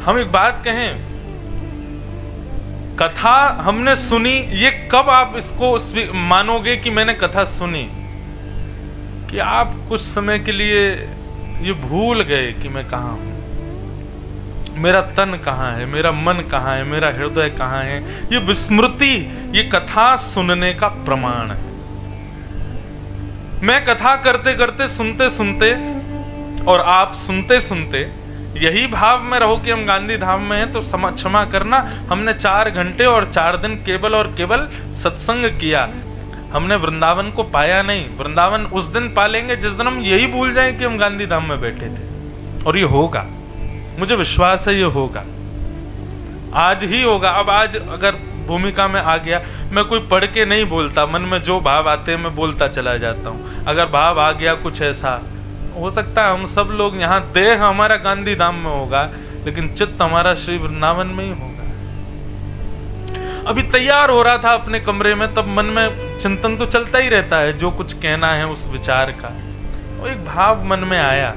हम एक बात कहें, कथा हमने सुनी, ये कब आप इसको मानोगे कि मैंने कथा सुनी? कि आप कुछ समय के लिए ये भूल गए कि मैं कहां हूं, मेरा तन कहां है, मेरा मन कहां है, मेरा हृदय कहां है। ये विस्मृति, ये कथा सुनने का प्रमाण है। मैं कथा करते करते, सुनते सुनते और आप सुनते सुनते यही भाव में रहो कि हम गांधी धाम में हैं, तो क्षमा करना, हमने 4 घंटे और 4 दिन केवल और केवल सत्संग किया, हमने वृंदावन को पाया नहीं। वृंदावन उस दिन पालेंगे जिस दिन हम यही भूल जाएं कि हम गांधी धाम में बैठे थे। और ये होगा, मुझे विश्वास है ये होगा, आज ही होगा। अब आज अगर भूमिका में आ गया, मैं कोई पढ़ के नहीं बोलता, मन में जो भाव आते हैं मैं बोलता चला जाता हूँ। अगर भाव आ गया कुछ ऐसा, हो सकता है हम सब लोग यहाँ, देह हमारा गांधी धाम में होगा लेकिन चित्त हमारा श्री वृंदावन में ही होगा। अभी तैयार हो रहा था अपने कमरे में, तब मन में चिंतन तो चलता ही रहता है, जो कुछ कहना है उस विचार का। और एक भाव मन में आया,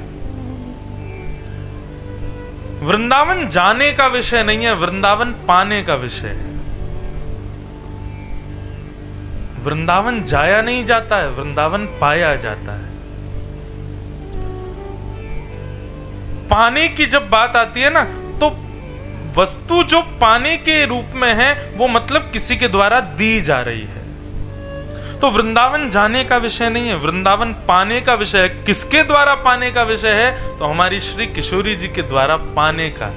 वृंदावन जाने का विषय नहीं है, वृंदावन पाने का विषय है। वृंदावन जाया नहीं जाता है, वृंदावन पाया जाता है। पाने की जब बात आती है ना, तो वस्तु जो पाने के रूप में है वो मतलब किसी के द्वारा दी जा रही है। तो वृंदावन जाने का विषय नहीं है, वृंदावन पाने का विषय है। किसके द्वारा पाने का विषय है? तो हमारी श्री किशोरी जी के द्वारा पाने का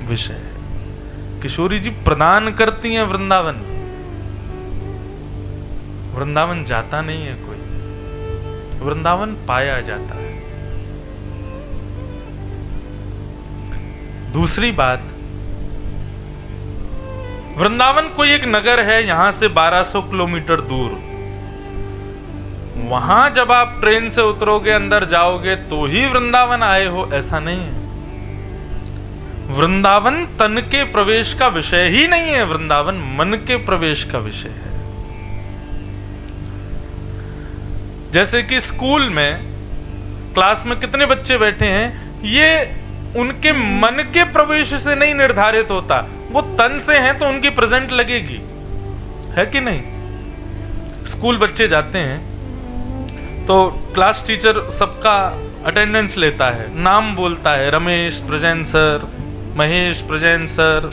विषय है। किशोरी जी प्रदान करती हैं वृंदावन, वृंदावन जाता नहीं है कोई, वृंदावन पाया जाता है। दूसरी बात, वृंदावन कोई एक नगर है यहां से 1200 किलोमीटर दूर, वहां जब आप ट्रेन से उतरोगे, अंदर जाओगे तो ही वृंदावन आए हो, ऐसा नहीं है। वृंदावन तन के प्रवेश का विषय ही नहीं है, वृंदावन मन के प्रवेश का विषय है। जैसे कि स्कूल में क्लास में कितने बच्चे बैठे हैं, ये उनके मन के प्रवेश से नहीं निर्धारित होता, वो तन से हैं तो उनकी प्रेजेंट लगेगी, है कि नहीं? स्कूल बच्चे जाते हैं तो क्लास टीचर सबका अटेंडेंस लेता है, नाम बोलता है, Ramesh present sir, Mahesh present sir,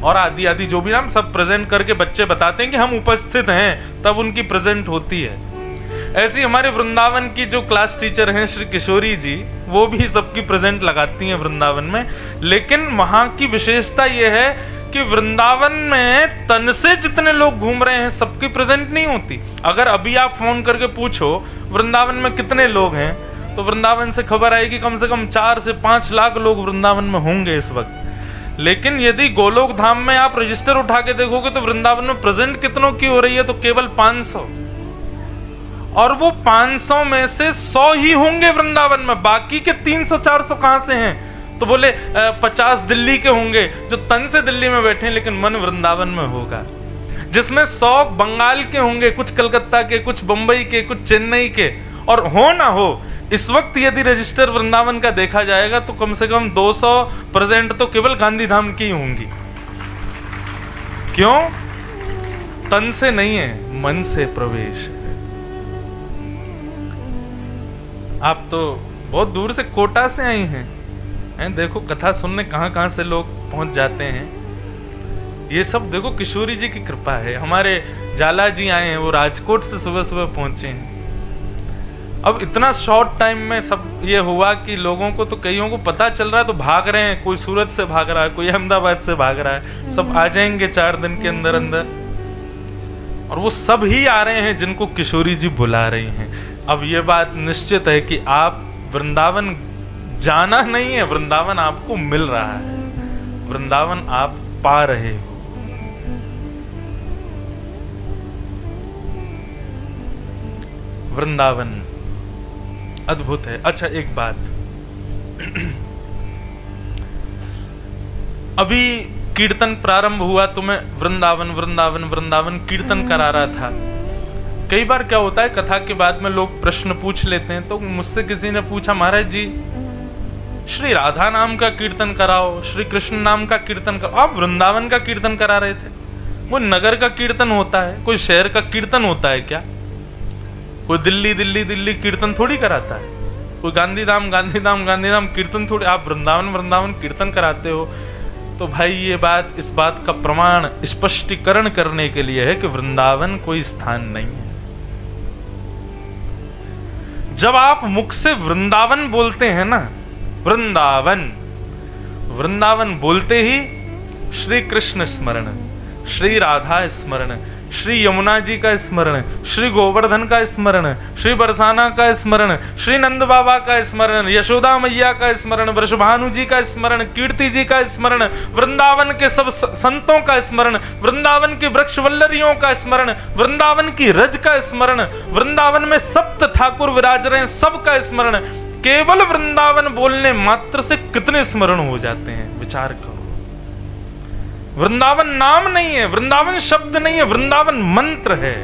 और आदि आदि जो भी नाम सब प्रेजेंट करके बच्चे बताते हैं कि हम उपस्थित हैं, तब उनकी प्रेजेंट होती है। ऐसी हमारे वृंदावन की जो क्लास टीचर हैं श्री किशोरी जी, वो भी सबकी प्रेजेंट लगाती हैं वृंदावन में। लेकिन वहां की विशेषता यह है कि वृंदावन में तन से जितने लोग घूम रहे हैं सबकी प्रेजेंट नहीं होती। अगर अभी आप फोन करके पूछो वृंदावन में कितने लोग हैं, तो वृंदावन से खबर आएगी कम से कम 4 से 5 लाख लोग वृंदावन में होंगे इस वक्त। लेकिन यदि गोलोक धाम में आप रजिस्टर उठा के देखोगे तो वृंदावन में प्रेजेंट कितनों की हो रही है, तो केवल 500, और वो 500 में से 100 ही होंगे वृंदावन में, बाकी के 300-400 कहां से हैं? तो बोले 50 दिल्ली के होंगे जो तन से दिल्ली में बैठे हैं लेकिन मन वृंदावन में होगा, जिसमें 100 बंगाल के होंगे, कुछ कलकत्ता के, कुछ बंबई के, कुछ चेन्नई के। और हो ना हो, इस वक्त यदि रजिस्टर वृंदावन का देखा जाएगा तो कम से कम 200 प्रेजेंट तो केवल गांधी धाम की होंगी। क्यों? तन से नहीं है, मन से प्रवेश है। आप तो बहुत दूर से कोटा से आई हैं, देखो कथा सुनने कहां कहां से लोग पहुंच जाते हैं। ये सब देखो किशोरी जी की कृपा है। हमारे जाला जी आए हैं, वो राजकोट से सुबह सुबह पहुंचे हैं। अब इतना शॉर्ट टाइम में सब ये हुआ कि लोगों को तो कईयों को पता चल रहा है तो भाग रहे हैं, कोई सूरत से भाग रहा है, कोई अहमदाबाद से भाग रहा है, सब आ जाएंगे 4 दिन के अंदर अंदर। और वो सब ही आ रहे हैं जिनको किशोरी जी बुला रही हैं। अब ये बात निश्चित है कि आप वृंदावन जाना नहीं है, वृंदावन आपको मिल रहा है, वृंदावन आप पा रहे हो। वृंदावन अद्भुत है। अच्छा एक बात, अभी कीर्तन प्रारंभ हुआ तो मैं वृंदावन वृंदावन वृंदावन कीर्तन करा रहा था। कई बार क्या होता है, कथा के बाद में लोग प्रश्न पूछ लेते हैं। तो मुझसे किसी ने पूछा, महाराज जी श्री राधा नाम का कीर्तन कराओ, श्री कृष्ण नाम का कीर्तन कराओ। आप वृंदावन का कीर्तन करा रहे थे। वो नगर का कीर्तन होता है, कोई शहर का कीर्तन होता है क्या? कोई दिल्ली दिल्ली दिल्ली कीर्तन थोड़ी कराता है। कोई गांधीधाम गांधीधाम गांधीधाम कीर्तन थोड़ी। आप वृंदावन वृंदावन कीर्तन कराते हो। तो भाई ये बात, इस बात का प्रमाण स्पष्टीकरण करने के लिए है कि वृंदावन कोई स्थान नहीं है। जब आप मुख से वृंदावन बोलते हैं ना, वृंदावन, वृंदावन बोलते ही श्री कृष्ण स्मरण, श्री राधा स्मरण, श्री यमुना जी का स्मरण, श्री गोवर्धन का स्मरण, श्री बरसाना का स्मरण, श्री नंद बाबा का स्मरण, यशोदा मैया का स्मरण, वृषभानु जी का स्मरण, कीर्ति जी का स्मरण, वृंदावन के सब संतों का स्मरण, वृंदावन के वृक्ष वल्लरियों का स्मरण, वृंदावन की रज का स्मरण, वृंदावन में सप्त ठाकुर विराज रहे हैं, सबका स्मरण। केवल वृंदावन बोलने मात्र से कितने स्मरण हो जाते हैं, विचार करो। वृंदावन नाम नहीं है, वृंदावन शब्द नहीं है, वृंदावन मंत्र है।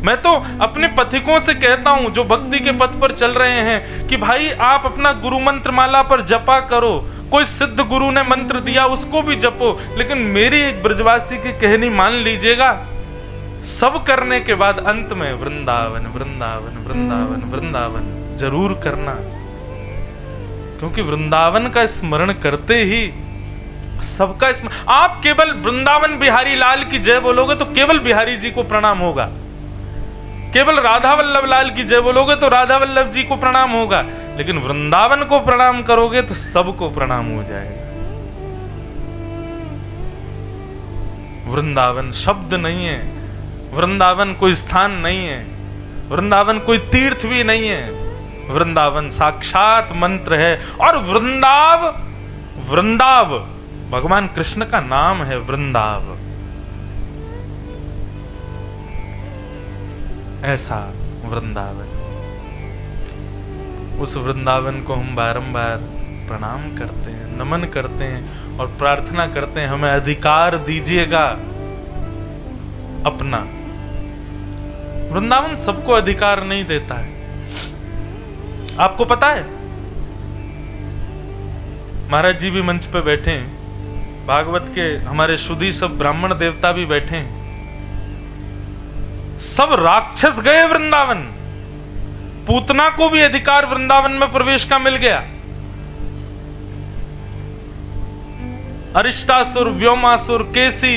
मैं तो अपने पथिकों से कहता हूं जो भक्ति के पथ पर चल रहे हैं कि भाई आप अपना गुरु मंत्र माला पर जपा करो। कोई सिद्ध गुरु ने मंत्र दिया उसको भी जपो, लेकिन मेरी एक ब्रजवासी की कहनी मान लीजिएगा। सब करने के बाद अंत में वृंदावन वृंदावन वृंदावन वृंदावन जरूर करना, क्योंकि वृंदावन का स्मरण करते ही सबका स्मरण। आप केवल वृंदावन बिहारी लाल की जय बोलोगे तो केवल बिहारी जी को प्रणाम होगा, केवल राधा वल्लभ लाल की जय बोलोगे तो राधा वल्लभ जी को प्रणाम होगा, लेकिन वृंदावन को प्रणाम करोगे तो सबको प्रणाम हो जाएगा। वृंदावन शब्द नहीं है, वृंदावन कोई स्थान नहीं है, वृंदावन कोई तीर्थ भी नहीं है, वृंदावन साक्षात मंत्र है। और वृंदाव भगवान कृष्ण का नाम है, वृंदाव। ऐसा वृंदावन, उस वृंदावन को हम बारंबार प्रणाम करते हैं, नमन करते हैं और प्रार्थना करते हैं हमें अधिकार दीजिएगा अपना। वृंदावन सबको अधिकार नहीं देता है। आपको पता है महाराज जी भी मंच पे बैठे हैं, भागवत के हमारे शुद्धि सब ब्राह्मण देवता भी बैठे हैं, सब राक्षस गए वृंदावन। पूतना को भी अधिकार वृंदावन में प्रवेश का मिल गया। अरिष्टासुर, व्योमासुर, केसी,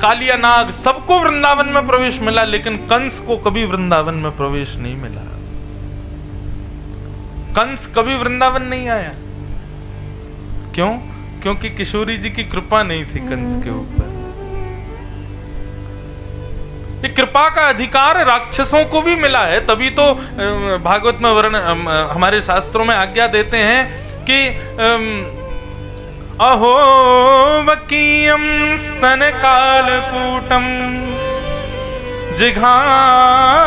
कालिया नाग सबको वृंदावन में प्रवेश मिला, लेकिन कंस को कभी वृंदावन में प्रवेश नहीं मिला। कंस कभी वृंदावन नहीं आया। क्यों? क्योंकि किशोरी जी की कृपा नहीं थी कंस के ऊपर। ये कृपा का अधिकार राक्षसों को भी मिला है, तभी तो भागवत में वर्ण हमारे शास्त्रों में आज्ञा देते हैं कि अहो वकीयम स्तन कालकूटम जिघांक्षया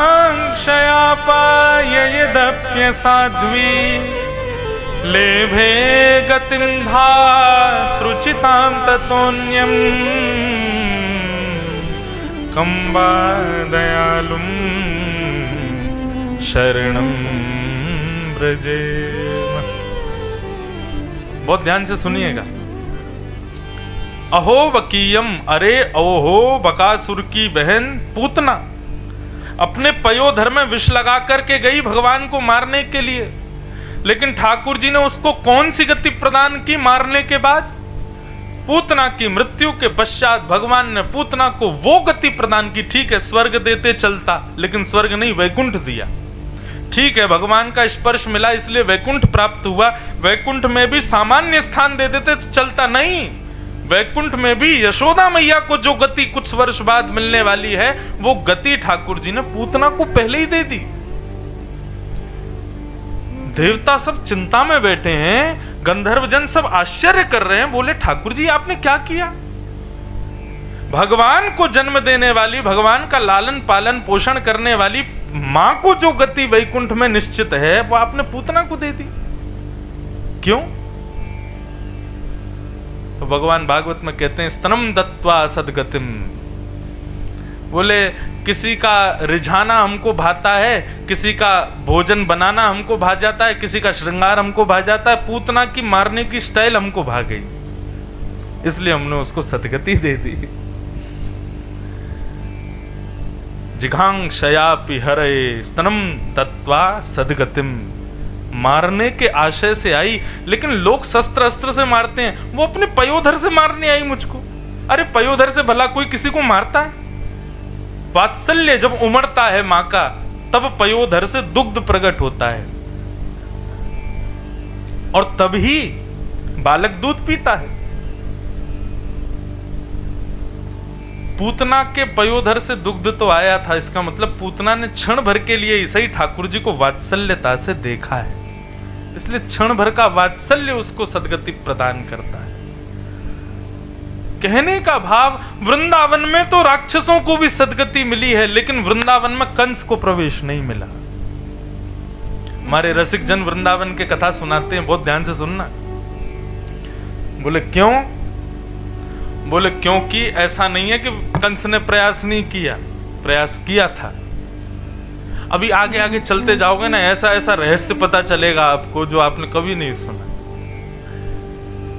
पाययदप्य साध्वी लेभे गतिं धातृचितां ततोऽन्यं कंबा दयालुं शरणं ब्रजे। बहुत ध्यान से सुनिएगा। अहो वकीयम, अरे ओहो बकासुर की बहन पूतना अपने पयोधर में विष लगा करके गई भगवान को मारने के लिए, लेकिन ठाकुर जी ने उसको कौन सी गति प्रदान की मारने के बाद? पूतना की मृत्यु के पश्चात भगवान ने पूतना को वो गति प्रदान की। ठीक है स्वर्ग देते चलता, लेकिन स्वर्ग नहीं वैकुंठ दिया। ठीक है भगवान का स्पर्श मिला इसलिए वैकुंठ प्राप्त हुआ, वैकुंठ में भी सामान्य स्थान दे देते तो चलता नहीं। वैकुंठ में भी यशोदा मैया को जो गति कुछ वर्ष बाद मिलने वाली है, वो गति ठाकुर जी ने पूतना को पहले ही दे दी। देवता सब चिंता में बैठे हैं, गंधर्व जन सब आश्चर्य कर रहे हैं, बोले ठाकुर जी आपने क्या किया? भगवान को जन्म देने वाली, भगवान का लालन पालन पोषण करने वाली मां को जो गति वैकुंठ में निश्चित है, वो आपने पूतना को दे दी। क्यों? तो भगवान भागवत में कहते हैं स्तनम दत्वा सदगतिम। बोले किसी का रिझाना हमको भाता है, किसी का भोजन बनाना हमको भा जाता है, किसी का श्रृंगार हमको भा जाता है, पूतना की मारने की स्टाइल हमको भा गई, इसलिए हमने उसको सदगति दे दी। जिघांक्षयापि हरे स्तनम तत्वा सदगतिम, मारने के आशय से आई, लेकिन लोग शस्त्र अस्त्र से मारते हैं, वो अपने पयोधर से मारने आई मुझको। अरे पयोधर से भला कोई किसी को मारता है? वात्सल्य जब उमड़ता है मां का, तब पयोधर से दुग्ध प्रकट होता है, और तभी बालक दूध पीता है। पूतना के पयोधर से दुग्ध तो आया था, इसका मतलब पूतना ने क्षण भर के लिए इसे ही ठाकुर जी को वात्सल्यता से देखा है, इसलिए क्षण भर का वात्सल्य उसको सदगति प्रदान करता है। कहने का भाव, वृंदावन में तो राक्षसों को भी सदगति मिली है, लेकिन वृंदावन में कंस को प्रवेश नहीं मिला। हमारे रसिक जन वृंदावन के कथा सुनाते हैं, बहुत ध्यान से सुनना। बोले क्यों? बोले क्योंकि ऐसा नहीं है कि कंस ने प्रयास नहीं किया, प्रयास किया था। अभी आगे आगे चलते जाओगे ना, ऐसा ऐसा रहस्य पता चलेगा आपको जो आपने कभी नहीं सुना।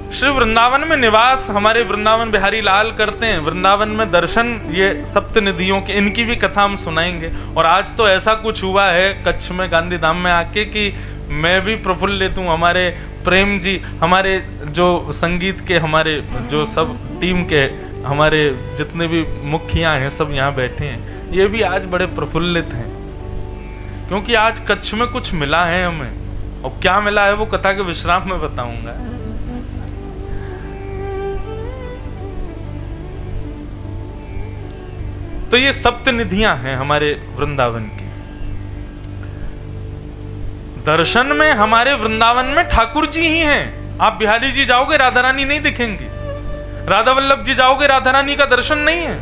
श्री वृंदावन में निवास हमारे वृंदावन बिहारी लाल करते हैं, वृंदावन में दर्शन, ये सप्त निधियों के, इनकी भी कथा हम सुनाएंगे। और आज तो ऐसा कुछ हुआ है कच्छ में गांधी धाम में आके कि मैं भी प्रफुल्लित हूँ। हमारे प्रेम जी, हमारे जो संगीत के, हमारे जो सब टीम के, हमारे जितने भी मुखिया हैं, सब यहाँ बैठे हैं, ये भी आज बड़े प्रफुल्लित हैं, क्योंकि आज कच्छ में कुछ मिला है हमें। और क्या मिला है वो कथा के विश्राम में बताऊंगा। तो ये सप्त निधियां हैं हमारे वृंदावन की। दर्शन में हमारे वृंदावन में ठाकुर जी ही हैं। आप बिहारी जी जाओगे राधा रानी नहीं दिखेंगी, राधा वल्लभ जी जाओगे राधा रानी का दर्शन नहीं है,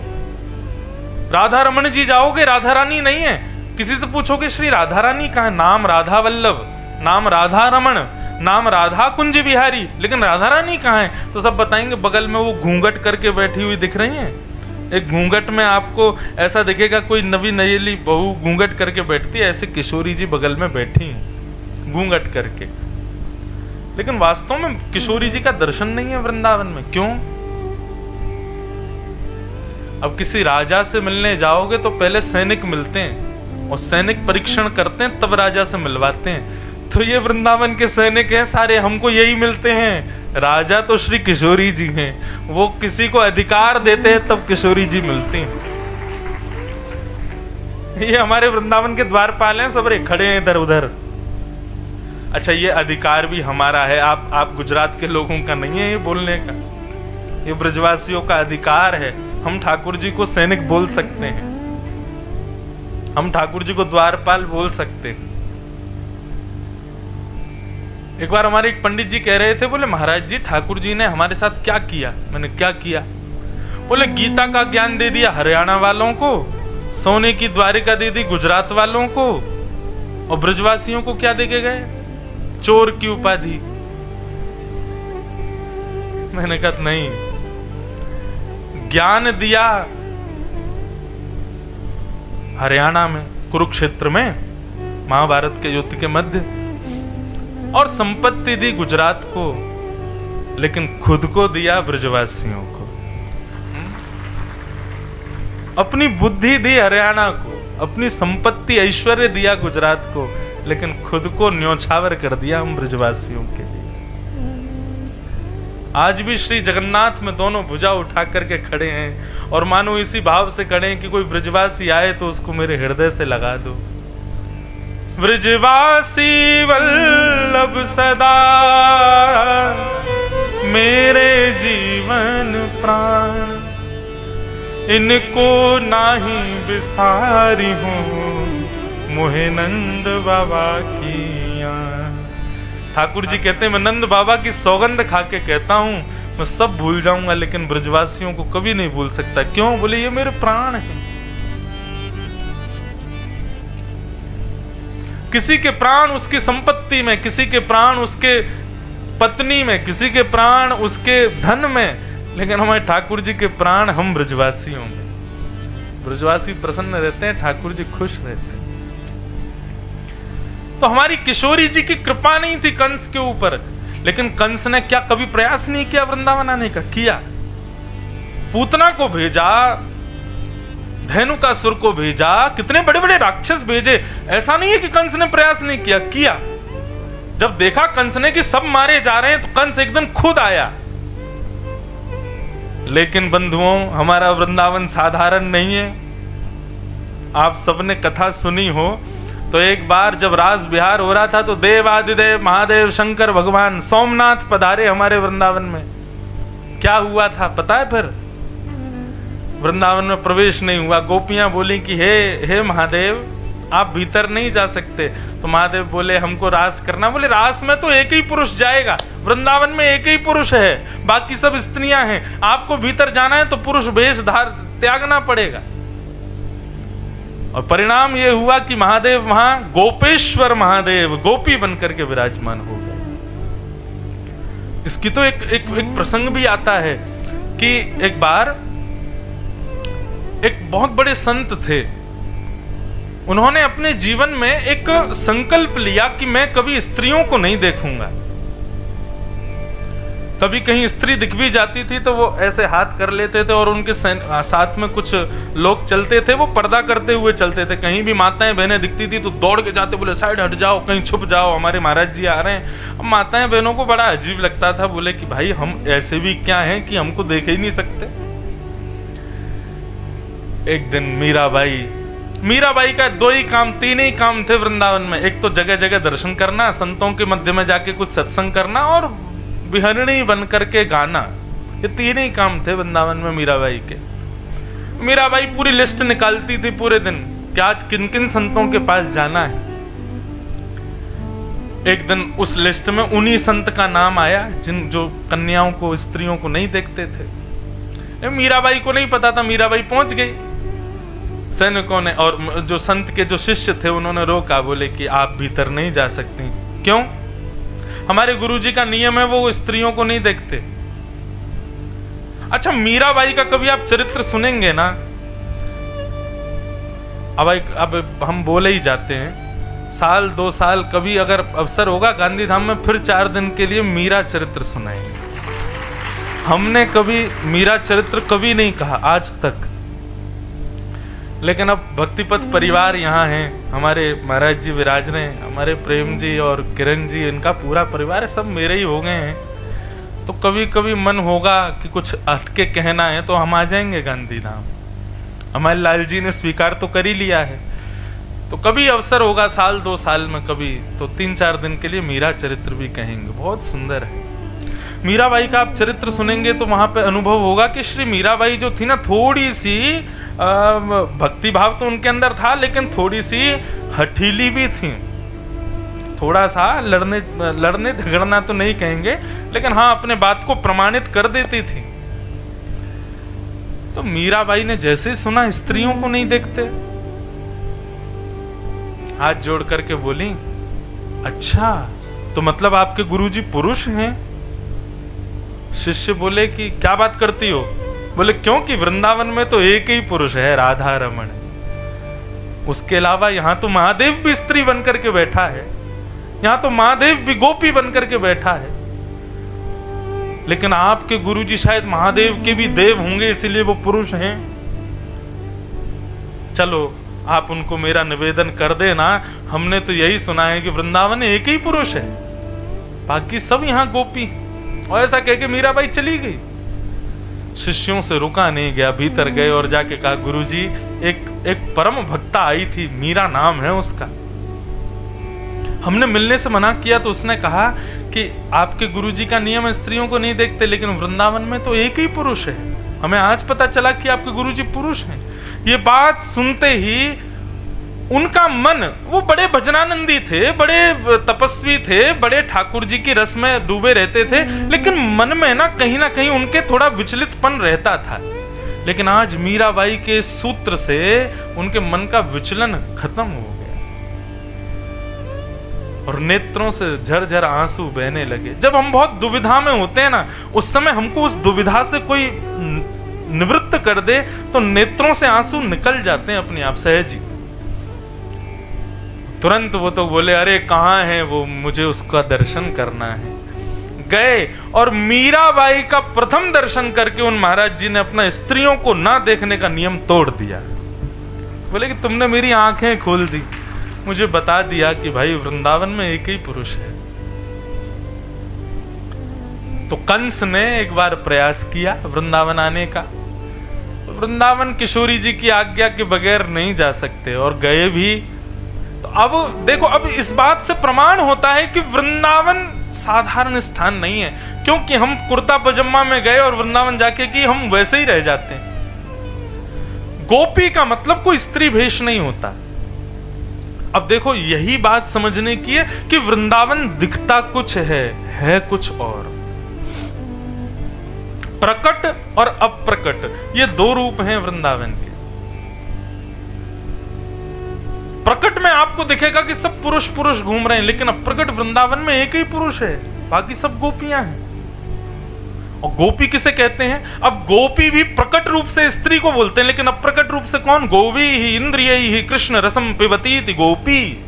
राधा रमन जी जाओगे राधा रानी नहीं है। किसी से पूछोगे श्री राधा रानी कहाँ है? नाम राधा वल्लभ, नाम राधा रमन, नाम राधा कुंज बिहारी, लेकिन राधा रानी कहाँ है? तो सब बताएंगे बगल में वो घूंघट करके बैठी हुई दिख रही हैं। एक घूंघट में आपको ऐसा दिखेगा कोई नवी नयेली बहू घूंघट करके बैठती है, ऐसे किशोरी जी बगल में बैठी हैं घूंघट करके, लेकिन वास्तव में किशोरी जी का दर्शन नहीं है वृंदावन में। क्यों? अब किसी राजा से मिलने जाओगे तो पहले सैनिक मिलते हैं और सैनिक परीक्षण करते हैं, तब राजा से मिलवाते हैं। तो ये वृंदावन के सैनिक हैं सारे, हमको यही मिलते हैं। राजा तो श्री किशोरी जी हैं, वो किसी को अधिकार देते हैं तब किशोरी जी मिलती हैं। ये हमारे वृंदावन के द्वारपाल हैं, सब खड़े हैं इधर उधर। अच्छा, ये अधिकार भी हमारा है, आप गुजरात के लोगों का नहीं है ये बोलने का, ये ब्रजवासियों का अधिकार है। हम ठाकुर जी को सैनिक बोल सकते हैं, हम ठाकुर जी को द्वारपाल बोल सकते हैं। एक बार हमारे एक पंडित जी कह रहे थे, बोले महाराज जी ठाकुर जी ने हमारे साथ क्या किया? मैंने क्या किया? बोले गीता का ज्ञान दे दिया हरियाणा वालों को, सोने की द्वारिका दे दी गुजरात वालों को, और ब्रजवासियों को क्या दे के गए? चोर की उपाधि। मैंने कहा नहीं, ज्ञान दिया हरियाणा में, कुरुक्षेत्र में, महाभारत के युद्ध के मध्य, और संपत्ति दी गुजरात को, लेकिन खुद को दिया ब्रजवासियों को। अपनी बुद्धि दी हरियाणा को, अपनी संपत्ति ऐश्वर्य दिया गुजरात को, लेकिन खुद को न्योछावर कर दिया हम ब्रजवासियों के लिए। आज भी श्री जगन्नाथ में दोनों भुजा उठा करके खड़े हैं, और मानो इसी भाव से खड़े हैं कि कोई ब्रजवासी आए तो उसको मेरे हृदय से लगा दो। ब्रजवासी वल्लभ सदा मेरे जीवन प्राण, इनको नाही बिसारी हूँ मोहे नंद बाबा की याद। ठाकुर जी कहते हैं मैं नंद बाबा की सौगंध खा के कहता हूँ मैं सब भूल जाऊंगा, लेकिन ब्रजवासियों को कभी नहीं भूल सकता। क्यों? बोले ये मेरे प्राण हैं। किसी के प्राण उसकी संपत्ति में, किसी के प्राण उसके पत्नी में, किसी के प्राण उसके धन में, लेकिन हमारे ठाकुर जी के प्राण हम ब्रजवासियों में। ब्रजवासी प्रसन्न रहते हैं, ठाकुर जी खुश रहते हैं। तो हमारी किशोरी जी की कृपा नहीं थी कंस के ऊपर, लेकिन कंस ने क्या कभी प्रयास नहीं किया वृंदावन आने का? किया। पूतना को भेजा, धेनुकासुर को भेजा, कितने बड़े बड़े राक्षस भेजे, ऐसा नहीं है कि कंस ने प्रयास नहीं किया, किया। जब देखा कंस ने कि सब मारे जा रहे हैं तो कंस एक दिन खुद आया। लेकिन बंधुओं, हमारा वृंदावन साधारण नहीं है। आप सबने कथा सुनी हो तो एक बार जब रास बिहार हो रहा था तो देवादिदेव महादेव शंकर भगवान सोमनाथ पधारे हमारे वृंदावन में। क्या हुआ था पता है? फिर वृंदावन में प्रवेश नहीं हुआ। गोपियां बोली कि हे महादेव, आप भीतर नहीं जा सकते। तो महादेव बोले हमको रास करना। बोले रास में तो एक ही पुरुष जाएगा, वृंदावन में एक ही पुरुष है, बाकी सब स्त्रियां हैं, आपको भीतर जाना है तो पुरुष वेश त्यागना पड़ेगा। और परिणाम यह हुआ कि महादेव वहां गोपेश्वर महादेव गोपी बनकर के विराजमान हो गए। इसकी तो एक प्रसंग भी आता है कि एक बार एक बहुत बड़े संत थे, उन्होंने अपने जीवन में एक संकल्प लिया कि मैं कभी स्त्रियों को नहीं देखूंगा। कभी कहीं स्त्री दिख भी जाती थी तो वो ऐसे हाथ कर लेते थे, और उनके साथ में कुछ लोग चलते थे, वो पर्दा करते हुए चलते थे। कहीं भी माताएं बहनें दिखती थी तो दौड़ के जाते, बोले साइड हट जाओ, कहीं छुप जाओ, हमारे महाराज जी आ रहे हैं। अब माताएं बहनों को बड़ा अजीब लगता था, बोले कि भाई हम ऐसे भी क्या हैं कि हमको देख ही नहीं सकते। एक दिन मीराबाई का दो ही काम, तीन ही काम थे वृंदावन में। एक तो जगह जगह दर्शन करना, संतों के मध्य में जाके कुछ सत्संग करना, और विहरणी बन करके गाना। ये तीन ही काम थे वृंदावन में मीराबाई के। मीराबाई पूरी लिस्ट निकालती थी पूरे दिन कि आज किन किन संतों के पास जाना है। एक दिन उस लिस्ट में उन्हीं संत का नाम आया जो कन्याओं को, स्त्रियों को नहीं देखते थे। मीराबाई को नहीं पता था, मीराबाई पहुंच गई। सैनिकों ने और जो संत के जो शिष्य थे उन्होंने रोका, बोले कि आप भीतर नहीं जा सकती। क्यों? हमारे गुरुजी का नियम है, वो स्त्रियों को नहीं देखते। अच्छा, मीराबाई का कभी आप चरित्र सुनेंगे ना, अब हम बोले ही जाते हैं, साल 2 साल कभी अगर अवसर होगा गांधीधाम में, फिर 4 दिन के लिए मीरा चरित्र सुनाएंगे। हमने कभी मीरा चरित्र कभी नहीं कहा आज तक, लेकिन अब भक्तिपथ परिवार यहाँ है, हमारे महाराज जी विराज रहे हैं, हमारे प्रेम जी और किरण जी, इनका पूरा परिवार सब मेरे ही हो गए हैं। तो कभी कभी मन होगा कि कुछ हटके कहना है तो हम आ जाएंगे गांधीधाम। हमारे लाल जी ने स्वीकार तो कर ही लिया है, तो कभी अवसर होगा साल 2 साल में कभी, तो 3-4 दिन के लिए मीरा चरित्र भी कहेंगे। बहुत सुंदर है मीराबाई का। आप चरित्र सुनेंगे तो वहां पे अनुभव होगा कि श्री मीराबाई जो थी ना, थोड़ी सी भक्ति भाव तो उनके अंदर था, लेकिन थोड़ी सी हठीली भी थी। थोड़ा सा लड़ने झगड़ना तो नहीं कहेंगे, लेकिन हाँ अपने बात को प्रमाणित कर देती थी। तो मीराबाई ने जैसे सुना स्त्रियों को नहीं देखते, हाथ जोड़ करके बोली, अच्छा तो मतलब आपके गुरुजी पुरुष हैं? शिष्य बोले कि क्या बात करती हो? बोले क्योंकि वृंदावन में तो एक ही पुरुष है, राधा रमण। उसके अलावा यहाँ तो महादेव भी स्त्री बनकर के बैठा है, यहाँ तो महादेव भी गोपी बनकर के बैठा है। लेकिन आपके गुरुजी शायद महादेव के भी देव होंगे, इसीलिए वो पुरुष हैं। चलो आप उनको मेरा निवेदन कर देना, हमने तो यही सुना है कि वृंदावन एक ही पुरुष है, बाकी सब यहाँ गोपी। और ऐसा कह के मीराबाई चली गई। शिष्यों से रुका नहीं गया, भीतर गए और जाके कहा, गुरुजी एक परम भक्ता आई थी, मीरा नाम है उसका, हमने मिलने से मना किया तो उसने कहा कि आपके गुरुजी का नियम है स्त्रियों को नहीं देखते, लेकिन वृंदावन में तो एक ही पुरुष है, हमें आज पता चला कि आपके गुरुजी पुरुष हैं। ये बात सुनते ही उनका मन, वो बड़े भजनानंदी थे, बड़े तपस्वी थे, बड़े ठाकुर जी की रस में डूबे रहते थे, लेकिन मन में ना कहीं उनके थोड़ा विचलितपन रहता था। लेकिन आज मीराबाई के सूत्र से उनके मन का विचलन खत्म हो गया और नेत्रों से झरझर आंसू बहने लगे। जब हम बहुत दुविधा में होते हैं ना, उस समय हमको उस दुविधा से कोई निवृत्त कर दे तो नेत्रों से आंसू निकल जाते हैं अपने आप सहज ही। तुरंत वो तो बोले अरे कहाँ है वो, मुझे उसका दर्शन करना है। गए और मीराबाई का प्रथम दर्शन करके उन महाराज जी ने अपना स्त्रियों को ना देखने का नियम तोड़ दिया। बोले कि तुमने मेरी आंखें खोल दी, मुझे बता दिया कि भाई वृंदावन में एक ही पुरुष है। तो कंस ने एक बार प्रयास किया वृंदावन आने का। वृंदावन किशोरी जी की आज्ञा के बगैर नहीं जा सकते और गए भी। तो अब देखो, अब इस बात से प्रमाण होता है कि वृंदावन साधारण स्थान नहीं है, क्योंकि हम कुर्ता पजामा में गए और वृंदावन जाके कि हम वैसे ही रह जाते हैं। गोपी का मतलब कोई स्त्री भेष नहीं होता। अब देखो, यही बात समझने की है कि वृंदावन दिखता कुछ है कुछ और। प्रकट और अप्रकट ये दो रूप हैं वृंदावन के। प्रकट में आपको दिखेगा कि सब पुरुष पुरुष घूम रहे हैं, लेकिन अप्रकट वृंदावन में एक ही पुरुष है, बाकी सब गोपियां हैं। और गोपी किसे कहते हैं? अब गोपी भी प्रकट रूप से स्त्री को बोलते हैं, लेकिन अप्रकट रूप से कौन? गोवी ही इंद्रिय ही कृष्ण रसम पिबती थी गोपी।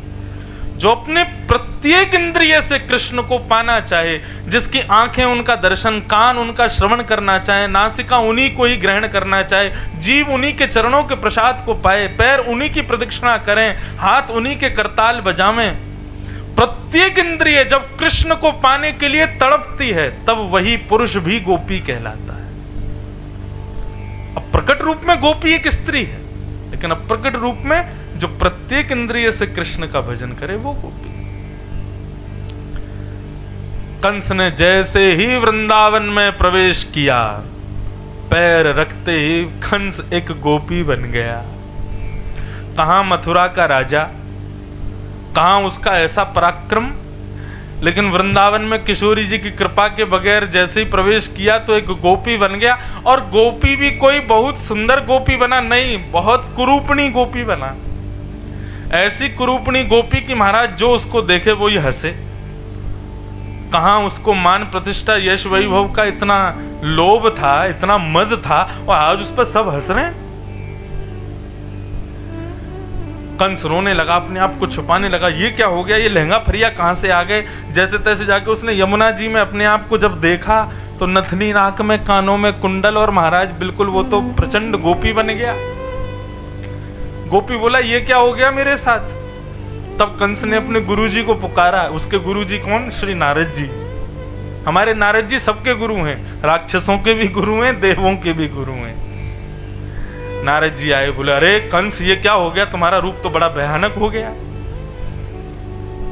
जो अपने प्रत्येक इंद्रिय से कृष्ण को पाना चाहे, जिसकी आंखें उनका दर्शन, कान उनका श्रवण करना चाहे, नासिका उन्हीं को ही ग्रहण करना चाहे, जीव उन्हीं के चरणों के प्रसाद को पाए, पैर उन्हीं की प्रदक्षिणा करें, हाथ उन्हीं के करताल बजावें, प्रत्येक इंद्रिय जब कृष्ण को पाने के लिए तड़पती है, तब वही पुरुष भी गोपी कहलाता है। अब प्रकट रूप में गोपी एक स्त्री है, लेकिन अप्रकट रूप में जो प्रत्येक इंद्रिय से कृष्ण का भजन करे वो गोपी। कंस ने जैसे ही वृंदावन में प्रवेश किया, पैर रखते ही कंस एक गोपी बन गया। कहां मथुरा का राजा, कहां उसका ऐसा पराक्रम, लेकिन वृंदावन में किशोरी जी की कृपा के बगैर जैसे ही प्रवेश किया तो एक गोपी बन गया। और गोपी भी कोई बहुत सुंदर गोपी बना नहीं, बहुत कुरूपणी गोपी बना। ऐसी कुरूपणी गोपी की महाराज जो उसको देखे वो ही हंसे। कहां उसको मान प्रतिष्ठा यश वैभव का इतना लोभ था, इतना मद था, और आज उस पर सब हंस रहे हैं। कंस रोने लगा, अपने आप को छुपाने लगा, ये क्या हो गया, ये लहंगा फरिया कहां से आ गए। जैसे तैसे जाके उसने यमुना जी में अपने आप को जब देखा तो नथनी नाक में, कानों में कुंडल, और महाराज बिल्कुल वो तो प्रचंड गोपी बन गया। गोपी बोला ये क्या हो गया मेरे साथ। तब कंस ने अपने गुरुजी को पुकारा। उसके गुरुजी कौन? श्री नारद जी। हमारे नारद जी सबके गुरु हैं, राक्षसों के भी गुरु हैं, देवों के भी गुरु हैं। नारद जी आए, बोले अरे कंस ये क्या हो गया, तुम्हारा रूप तो बड़ा भयानक हो गया।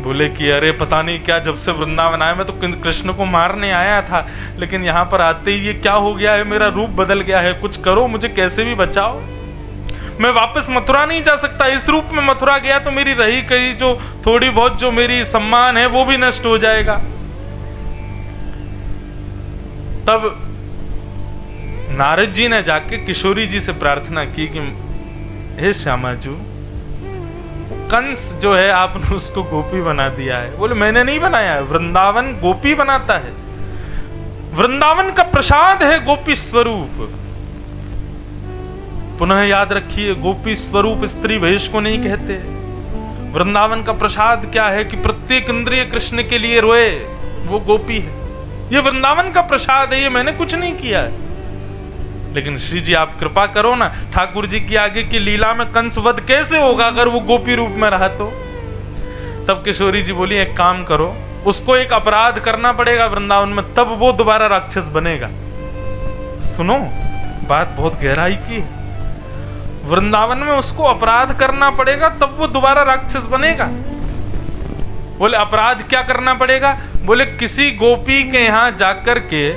बोले कि अरे पता नहीं क्या, जब से वृंदावन आया मैं तो कृष्ण को मारने आया था, लेकिन यहाँ पर आते ही ये क्या हो गया है, मेरा रूप बदल गया है, कुछ करो, मुझे कैसे भी बचाओ। मैं वापस मथुरा नहीं जा सकता, इस रूप में मथुरा गया तो मेरी रही कही जो थोड़ी बहुत जो मेरी सम्मान है वो भी नष्ट हो जाएगा। तब नारद जी ने जाके किशोरी जी से प्रार्थना की कि हे श्यामा जी, कंस जो है आपने उसको गोपी बना दिया है। बोले मैंने नहीं बनाया है, वृंदावन गोपी बनाता है। वृंदावन का प्रसाद है गोपी स्वरूप। पुनः याद रखिए, गोपी स्वरूप स्त्री भेष को नहीं कहते। वृंदावन का प्रसाद क्या है कि प्रत्येक इंद्रिय कृष्ण के लिए रोए, वो गोपी है। ये वृंदावन का प्रसाद है, ये मैंने कुछ नहीं किया है। लेकिन श्री जी आप कृपा करो ना, ठाकुर जी की आगे की लीला में कंस वध कैसे होगा अगर वो गोपी रूप में रहा तो। तब किशोरी जी बोली एक काम करो, उसको एक अपराध करना पड़ेगा वृंदावन में, तब वो दोबारा राक्षस बनेगा। सुनो, बात बहुत गहराई की है। वृंदावन में उसको अपराध करना पड़ेगा तब वो दोबारा राक्षस बनेगा। बोले अपराध क्या करना पड़ेगा? बोले किसी गोपी के यहां जाकर के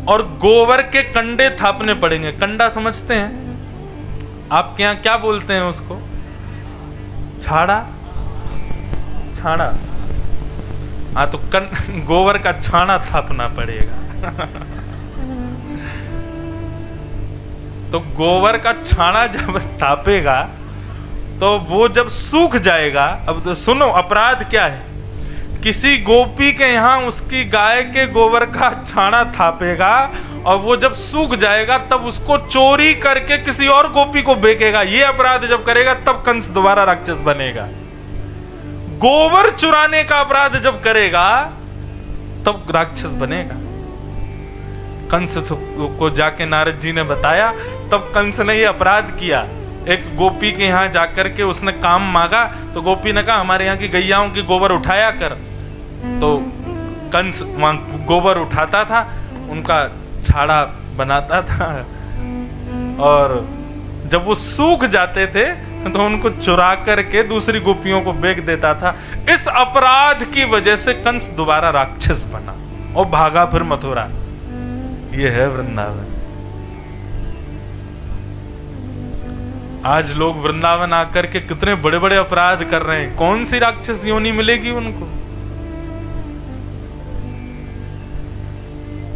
और गोबर के कंडे थापने पड़ेंगे। कंडा समझते हैं? आपके यहां क्या बोलते हैं उसको? छाड़ा? छाड़ा? हाँ, तो गोबर का छाना थापना पड़ेगा। तो गोबर का छाना जब थापेगा तो वो जब सूख जाएगा। अब तो सुनो अपराध क्या है। किसी गोपी के यहाँ उसकी गाय के गोबर का छाना थापेगा और वो जब सूख जाएगा तब उसको चोरी करके किसी और गोपी को बेचेगा। ये अपराध जब करेगा तब कंस दोबारा राक्षस बनेगा। गोबर चुराने का अपराध जब करेगा तब राक्षस बनेगा। कंस को जाके नारद जी ने बताया, तब कंस ने ये अपराध किया। एक गोपी के यहाँ जाकर के उसने काम मांगा, तो गोपी ने कहा हमारे यहाँ की गैयाओं की गोबर उठाया कर। तो कंस वहां गोबर उठाता था, उनका छाड़ा बनाता था, और जब वो सूख जाते थे तो उनको चुरा करके दूसरी गोपियों को बेच देता था। इस अपराध की वजह से कंस दोबारा राक्षस बना और भागा फिर मथुरा। ये है वृंदावन। आज लोग वृंदावन आकर के कितने बड़े बड़े अपराध कर रहे हैं, कौन सी राक्षस योनि मिलेगी उनको?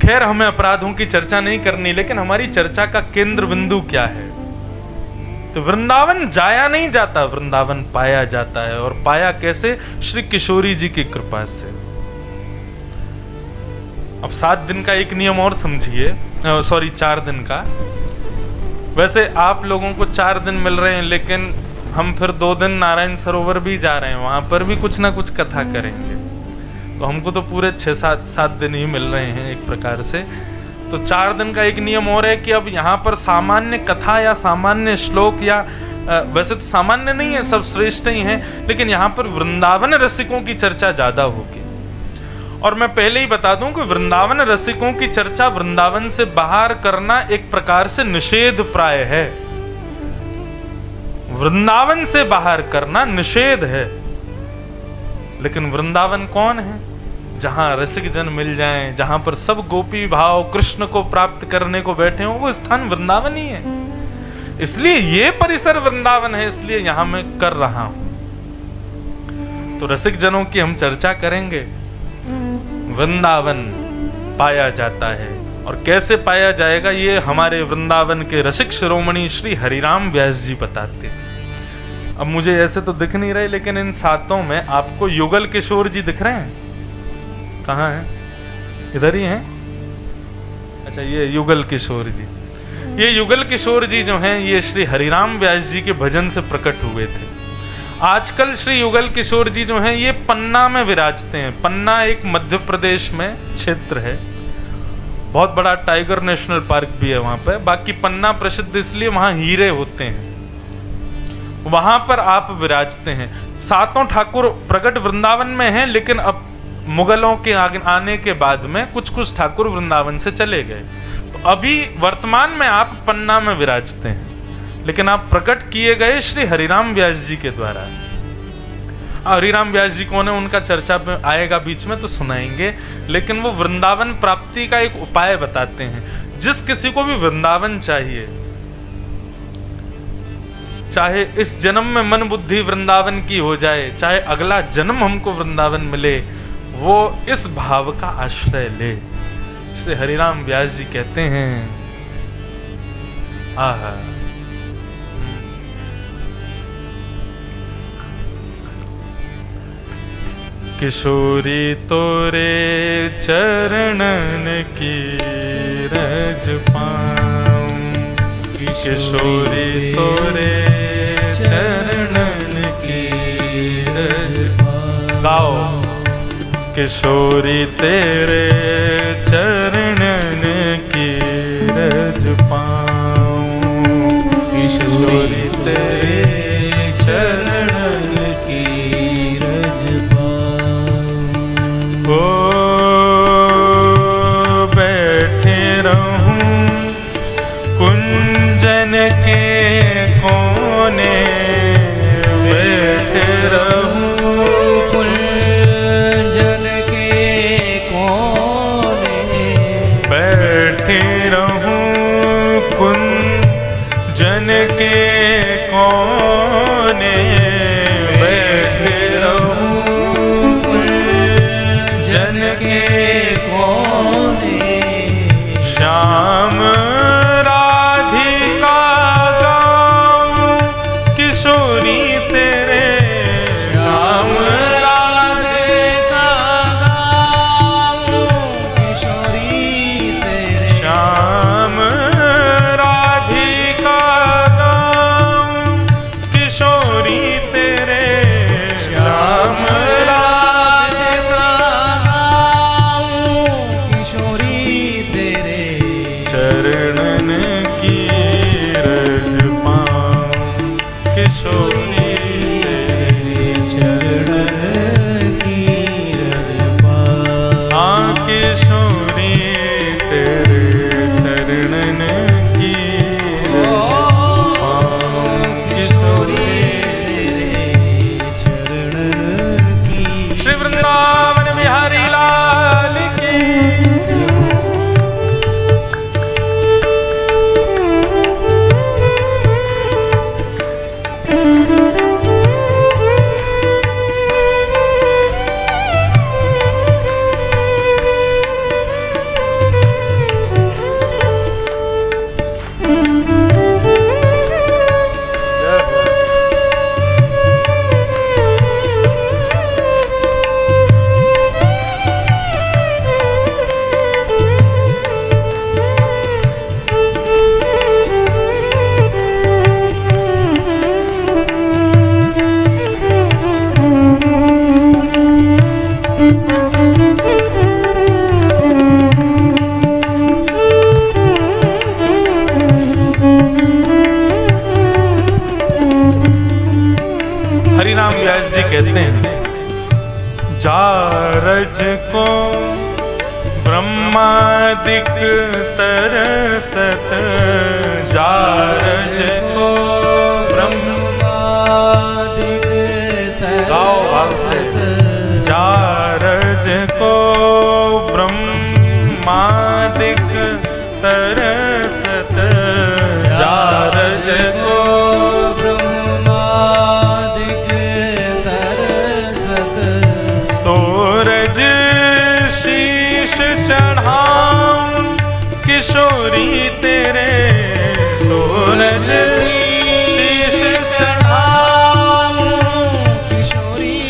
खैर, हमें अपराधों की चर्चा नहीं करनी, लेकिन हमारी चर्चा का केंद्र बिंदु क्या है? तो वृंदावन जाया नहीं जाता, वृंदावन पाया जाता है। और पाया कैसे? श्री किशोरी जी की कृपा से। अब 7 दिन का एक नियम और समझिए, सॉरी 4 दिन का। वैसे आप लोगों को 4 दिन मिल रहे हैं, लेकिन हम फिर 2 दिन नारायण सरोवर भी जा रहे हैं, वहां पर भी कुछ ना कुछ कथा करेंगे। तो हमको तो पूरे 6-7 दिन ही मिल रहे हैं एक प्रकार से। तो 4 दिन का एक नियम और है कि अब यहाँ पर सामान्य कथा या सामान्य श्लोक या वैसे तो सामान्य नहीं है, सब श्रेष्ठ ही हैं, लेकिन यहाँ पर वृंदावन रसिकों की चर्चा ज्यादा होगी। और मैं पहले ही बता दूं कि वृंदावन रसिकों की चर्चा वृंदावन से बाहर करना एक प्रकार से निषेध प्राय है। वृंदावन से बाहर करना निषेध है। लेकिन वृंदावन कौन है? जहां रसिक जन मिल जाएं, जहां पर सब गोपी भाव कृष्ण को प्राप्त करने को बैठे हो, वो स्थान वृंदावन ही है। इसलिए ये परिसर वृंदावन है, इसलिए यहां मैं कर रहा हूं। तो रसिक जनों की हम चर्चा करेंगे। वृंदावन पाया जाता है, और कैसे पाया जाएगा ये हमारे वृंदावन के रसिक शिरोमणि श्री हरिराम व्यास जी बताते हैं। अब मुझे ऐसे तो दिख नहीं रहे, लेकिन इन 7 में आपको युगल किशोर जी दिख रहे हैं। कहाँ हैं? इधर ही हैं। अच्छा, ये युगल किशोर जी। ये युगल किशोर जी जो हैं, ये श्री हरिराम व्यास जी के भजन से प्रकट हुए थे। आजकल श्री युगल किशोर जी जो हैं, ये पन्ना में विराजते हैं। पन्ना एक मध्य प्रदेश में क्षेत्र है, बहुत बड़ा टाइगर नेशनल पार्क भी है वहां पर। बाकी पन्ना प्रसिद्ध इसलिए वहां हीरे होते हैं, वहां पर आप विराजते हैं। 7 ठाकुर प्रकट वृंदावन में हैं, लेकिन अब मुगलों के आने के बाद में कुछ कुछ ठाकुर वृंदावन से चले गए। तो अभी वर्तमान में आप पन्ना में विराजते हैं, लेकिन आप प्रकट किए गए श्री हरिराम व्यास जी के द्वारा। हरिराम व्यास जी कौन है, उनका चर्चा में आएगा बीच में, तो सुनाएंगे। लेकिन वो वृंदावन प्राप्ति का एक उपाय बताते हैं। जिस किसी को भी वृंदावन चाहिए, चाहे इस जन्म में मन बुद्धि वृंदावन की हो जाए, चाहे अगला जन्म हमको वृंदावन मिले, वो इस भाव का आश्रय ले। श्री हरिराम व्यास जी कहते हैं, आहा, किशोरी तोरे चरणन की रज पाऊं, किशोरी तोरे चरणन की रज पाऊं। गाओ। किशोरी तेरे चरणन की रज पाऊं, किशोरी तेरे चरणन की रज पाऊं। ओ बैठे रहूं कुंजन के कोने, बैठे रहूं के कोने, बैठे रहूं जन के कोने। श्याम राधिका गाऊं, किशोरी तेरे, श्याम राधिका गाऊं, किशोरी तेरे, श्याम राधिका गाऊं, रज को ब्रह्मादिक तरसत, जा रज को ब्रह्मादिक तरसत, जा रज को ब्रह्मादिक तरसत, जा रज को ब्रह्मादिक तरसत, सूरज शीश चढ़ाऊं किशोरी तेरे, सूरज शीश चढ़ाऊं किशोरी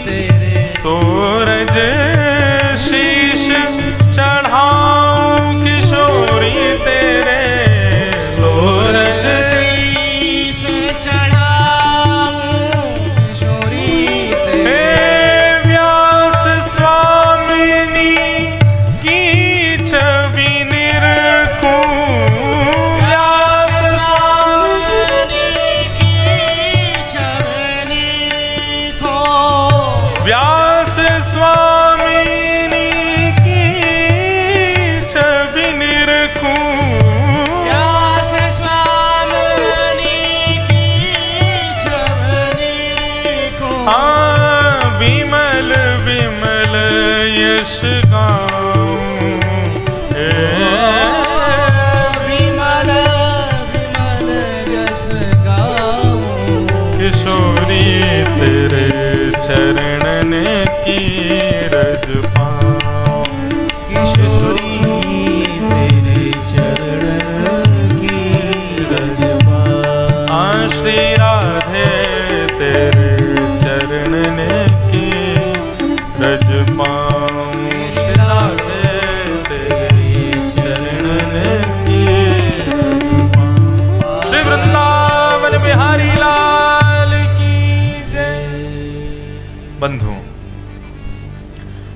तेरे, सूरज शीश चढ़ाऊं किशोरी तेरे, सूरज शीश चढ़ाऊं किशोरी तेरे, व्यास स्वामिनी की छवि निरखूं, व्यास स्वामिनी की छवि निरखूं, व्यास स्वामिनी की छवि निरखूं, व्यास स्वामिनी की छवि निरखूं, हाँ विमल विमल यश गाऊं, विमल विमल यश गाऊं, किशोरी तेरे चरणन की रज पाऊं, किशोरी तेरे चरणन की रज पाऊं, श्री राधे तेरे चरणन की रज पाऊं, श्री राधे तेरे चरणन की रज पाऊं, श्री वृंदावन बिहारी लाल की जय। बंधु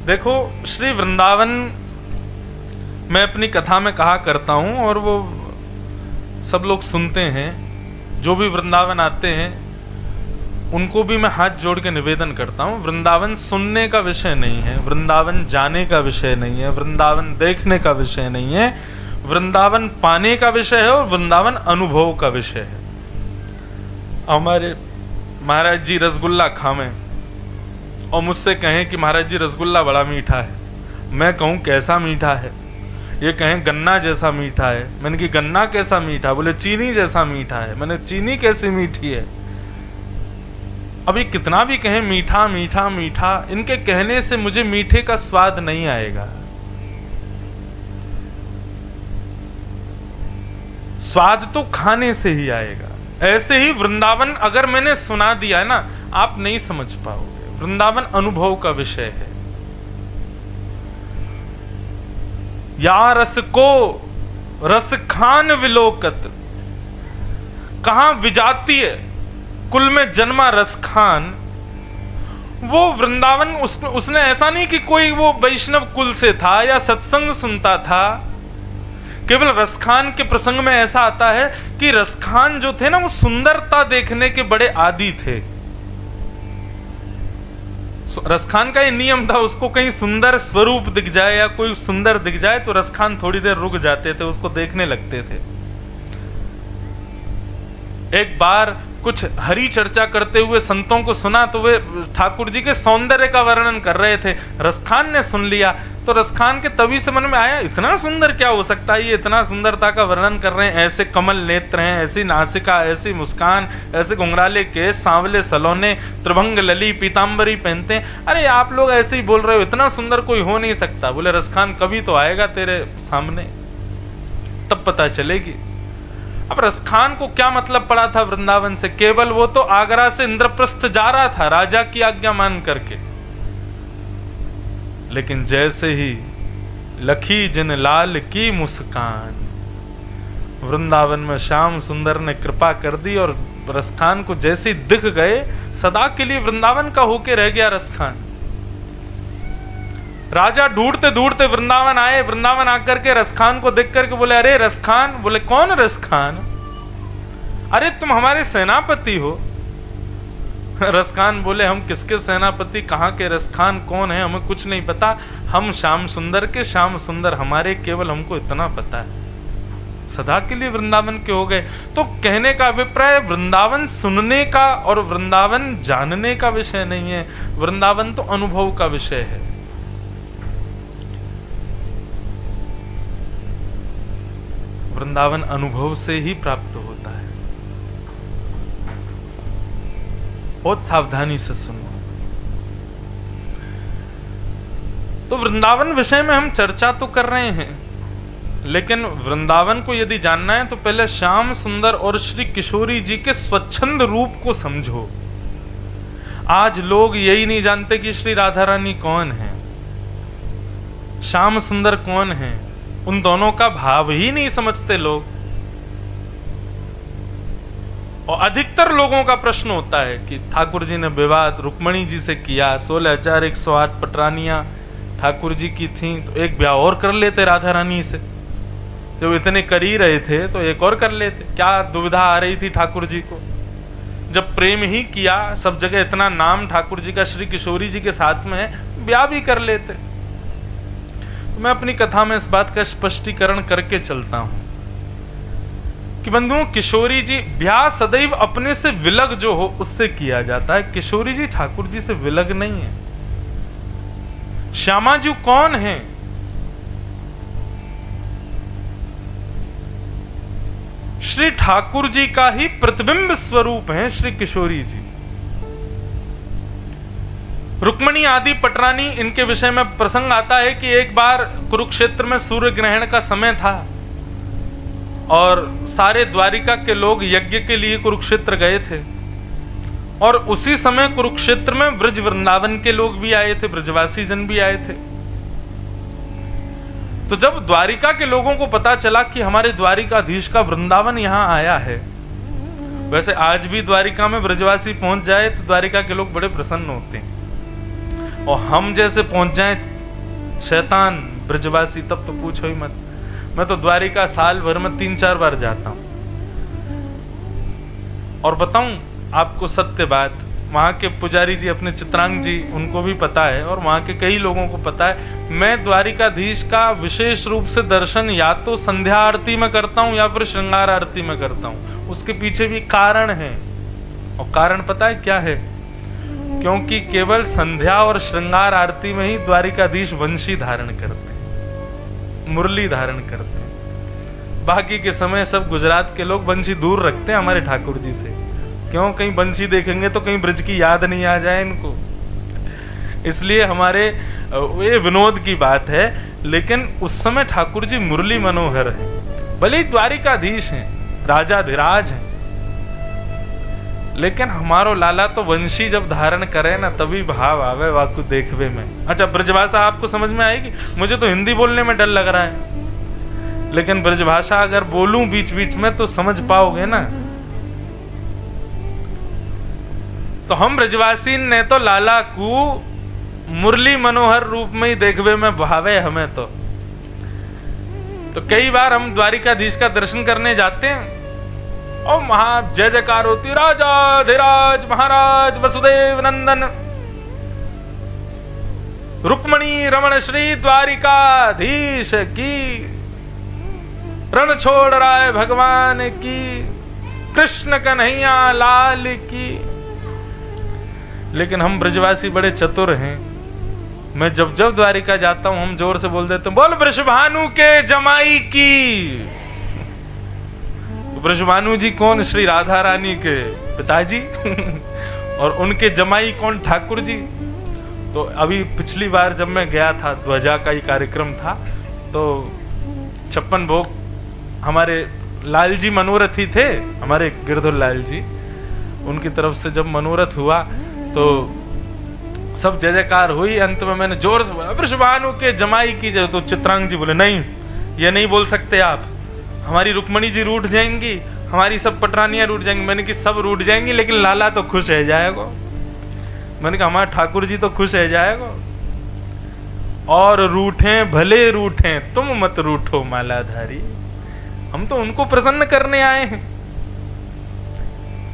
देखो, श्री वृंदावन मैं अपनी कथा में कहा करता हूं और वो सब लोग सुनते हैं, जो भी वृंदावन आते हैं उनको भी मैं हाथ जोड़ के निवेदन करता हूं, वृंदावन सुनने का विषय नहीं है, वृंदावन जाने का विषय नहीं है, वृंदावन देखने का विषय नहीं है, वृंदावन पाने का विषय है और वृंदावन अनुभव का विषय है। हमारे महाराज जी रसगुल्ला खावें और मुझसे कहें कि महाराज जी रसगुल्ला बड़ा मीठा है, मैं कहूं कैसा मीठा है, ये कहें गन्ना जैसा मीठा है, मैंने कि गन्ना कैसा मीठा, बोले चीनी जैसा मीठा है, मैंने चीनी कैसी मीठी है। अब ये कितना भी कहें मीठा मीठा मीठा, इनके कहने से मुझे मीठे का स्वाद नहीं आएगा, स्वाद तो खाने से ही आएगा। ऐसे ही वृंदावन अगर मैंने सुना दिया है ना, आप नहीं समझ पाओगे। वृंदावन अनुभव का विषय है। या रस को रस खान विलोकत, कहां विजातीय कुल में जन्मा रस खान, वो वृंदावन उसने ऐसा नहीं कि कोई वो वैष्णव कुल से था या सत्संग सुनता था। केवल रसखान के प्रसंग में ऐसा आता है कि रसखान जो थे ना, वो सुंदरता देखने के बड़े आदी थे। रसखान का ये नियम था, उसको कहीं सुंदर स्वरूप दिख जाए या कोई सुंदर दिख जाए तो रसखान थोड़ी देर रुक जाते थे, उसको देखने लगते थे। एक बार कुछ हरि चर्चा करते हुए संतों को सुना तो वे ठाकुर जी के सौंदर्य का वर्णन कर रहे थे। रसखान ने सुन लिया तो रसखान के तभी से मन में आया, इतना सुंदर क्या हो सकता है, ये इतना सुंदरता का वर्णन कर रहे हैं, ऐसे कमल नेत्र हैं, ऐसी नासिका, ऐसी मुस्कान, ऐसे घुंघराले केस, सांवले सलोने, त्रिभंग लली, पीतांबरी पहनते हैं, अरे आप लोग ऐसे ही बोल रहे हो, इतना सुंदर कोई हो नहीं सकता। बोले रसखान कभी तो आएगा तेरे सामने, तब पता चलेगी। अब रसखान को क्या मतलब पड़ा था वृंदावन से? केवल वो तो आगरा से इंद्रप्रस्थ जा रहा था राजा की आज्ञा मान करके, लेकिन जैसे ही लखी जिन लाल की मुस्कान, वृंदावन में श्याम सुंदर ने कृपा कर दी और रसखान को जैसे ही दिख गए, सदा के लिए वृंदावन का होके रह गया रसखान। राजा ढूंढते ढूंढते वृंदावन आए, वृंदावन आकर के रसखान को देख करके बोले, अरे रसखान। बोले कौन रसखान? अरे तुम हमारे सेनापति हो। रसखान बोले, हम किसके सेनापति, कहाँ के रसखान, कौन है, हमें कुछ नहीं पता, हम श्याम सुंदर के श्याम सुंदर हमारे, केवल हमको इतना पता है, सदा के लिए वृंदावन के हो गए। तो कहने का अभिप्राय, वृंदावन सुनने का और वृंदावन जानने का विषय नहीं है, वृंदावन तो अनुभव का विषय है। वृंदावन अनुभव से ही प्राप्त होता है। बहुत सावधानी से सुनो। तो वृंदावन विषय में हम चर्चा तो कर रहे हैं, लेकिन वृंदावन को यदि जानना है तो पहले श्याम सुंदर और श्री किशोरी जी के स्वच्छंद रूप को समझो। आज लोग यही नहीं जानते कि श्री राधा रानी कौन है, श्याम सुंदर कौन है, उन दोनों का भाव ही नहीं समझते लोग। और अधिकतर लोगों का प्रश्न होता है कि ठाकुर जी ने विवाद रुक्मणी जी से किया, 16,108 पटरानियां ठाकुर जी की थी, तो एक ब्याह और कर लेते राधा रानी से, जब इतने कर ही रहे थे तो एक और कर लेते। क्या दुविधा आ रही थी ठाकुर जी को? जब प्रेम ही किया, सब जगह इतना नाम ठाकुर जी का श्री किशोरी जी के साथ में है, ब्याह भी कर लेते। तो मैं अपनी कथा में इस बात का स्पष्टीकरण करके चलता हूं कि बंधुओं, किशोरी जी, ब्याह सदैव अपने से विलग जो हो उससे किया जाता है। किशोरी जी ठाकुर जी से विलग नहीं है। श्यामा जी कौन है? श्री ठाकुर जी का ही प्रतिबिंब स्वरूप है श्री किशोरी जी। रुक्मणी आदि पटरानी, इनके विषय में प्रसंग आता है कि एक बार कुरुक्षेत्र में सूर्य ग्रहण का समय था और सारे द्वारिका के लोग यज्ञ के लिए कुरुक्षेत्र गए थे, और उसी समय कुरुक्षेत्र में ब्रज वृंदावन के लोग भी आए थे, ब्रजवासी जन भी आए थे। तो जब द्वारिका के लोगों को पता चला कि हमारे द्वारिकाधीश का वृंदावन यहां आया है, वैसे आज भी द्वारिका में ब्रजवासी पहुंच जाए तो द्वारिका के लोग बड़े प्रसन्न होते हैं, और हम जैसे पहुंच जाए शैतान ब्रजवासी, तब तो पूछो ही मत। मैं तो द्वारिका साल भर में 3-4 बार जाता हूं, और बताऊं आपको सत्य बात, वहां के पुजारी जी अपने चित्रांग जी, उनको भी पता है और वहां के कई लोगों को पता है, मैं द्वारिकाधीश का विशेष रूप से दर्शन या तो संध्या आरती में करता हूं या फिर श्रृंगार आरती में करता हूं। उसके पीछे भी कारण है, और कारण पता है क्या है? क्योंकि केवल संध्या और श्रृंगार आरती में ही द्वारिकाधीश वंशी धारण करते हैं, मुरली धारण करते हैं। बाकी के समय सब गुजरात के लोग वंशी दूर रखते हैं हमारे ठाकुर जी से। क्यों? कहीं बंशी देखेंगे तो कहीं ब्रज की याद नहीं आ जाए इनको, इसलिए हमारे ये विनोद की बात है। लेकिन उस समय ठाकुर जी मुरली मनोहर है, भले ही द्वारिकाधीश हैं, राजाधिराज हैं, लेकिन हमारो लाला तो वंशी जब धारण करे ना तभी भाव आवे वाकु देखवे में। अच्छा, ब्रजभाषा आपको समझ में आएगी? मुझे तो हिंदी बोलने में डर लग रहा है, लेकिन ब्रजभाषा अगर बोलूं बीच बीच में तो समझ पाओगे ना। तो हम ब्रजवासी ने तो लाला को मुरली मनोहर रूप में ही देखवे में भावे हमें तो कई बार हम द्वारिकाधीश का दर्शन करने जाते हैं और महा जय जयकार होती, राजाधिराज महाराज वसुदेव नंदन रुक्मणी रमण श्री द्वारिकाधीश की, रण छोड़ राय भगवान की, कृष्ण कन्हैया लाल की। लेकिन हम ब्रजवासी बड़े चतुर हैं, मैं जब जब द्वारिका जाता हूं हम जोर से बोल देते हैं, बोल वृषभानु के जमाई की। वृषभानु जी कौन? श्री राधा रानी के पिताजी और उनके जमाई कौन? ठाकुर जी। तो अभी पिछली बार जब मैं गया था, ध्वजा का ही कार्यक्रम था, तो 56 भोग हमारे लाल जी मनोरथी थे, हमारे गिरधर लाल जी, उनकी तरफ से जब मनोरथ हुआ तो सब जय जयकार हुई। अंत में मैंने जोर से बोला, वृषभानु के जमाई की जय। तो चित्रांग जी बोले, नहीं ये नहीं बोल सकते आप, हमारी रुक्मणी जी रूठ जाएंगी, हमारी सब पटरानियां रूठ जाएंगी। मैंने कि सब रूठ जाएंगी लेकिन लाला तो खुश है जाएगा। मैंने कहा हमारे ठाकुर जी तो खुश है जाएगा, और रूठे भले रूठे तुम मत रूठो मालाधारी, हम तो उनको प्रसन्न करने आए हैं।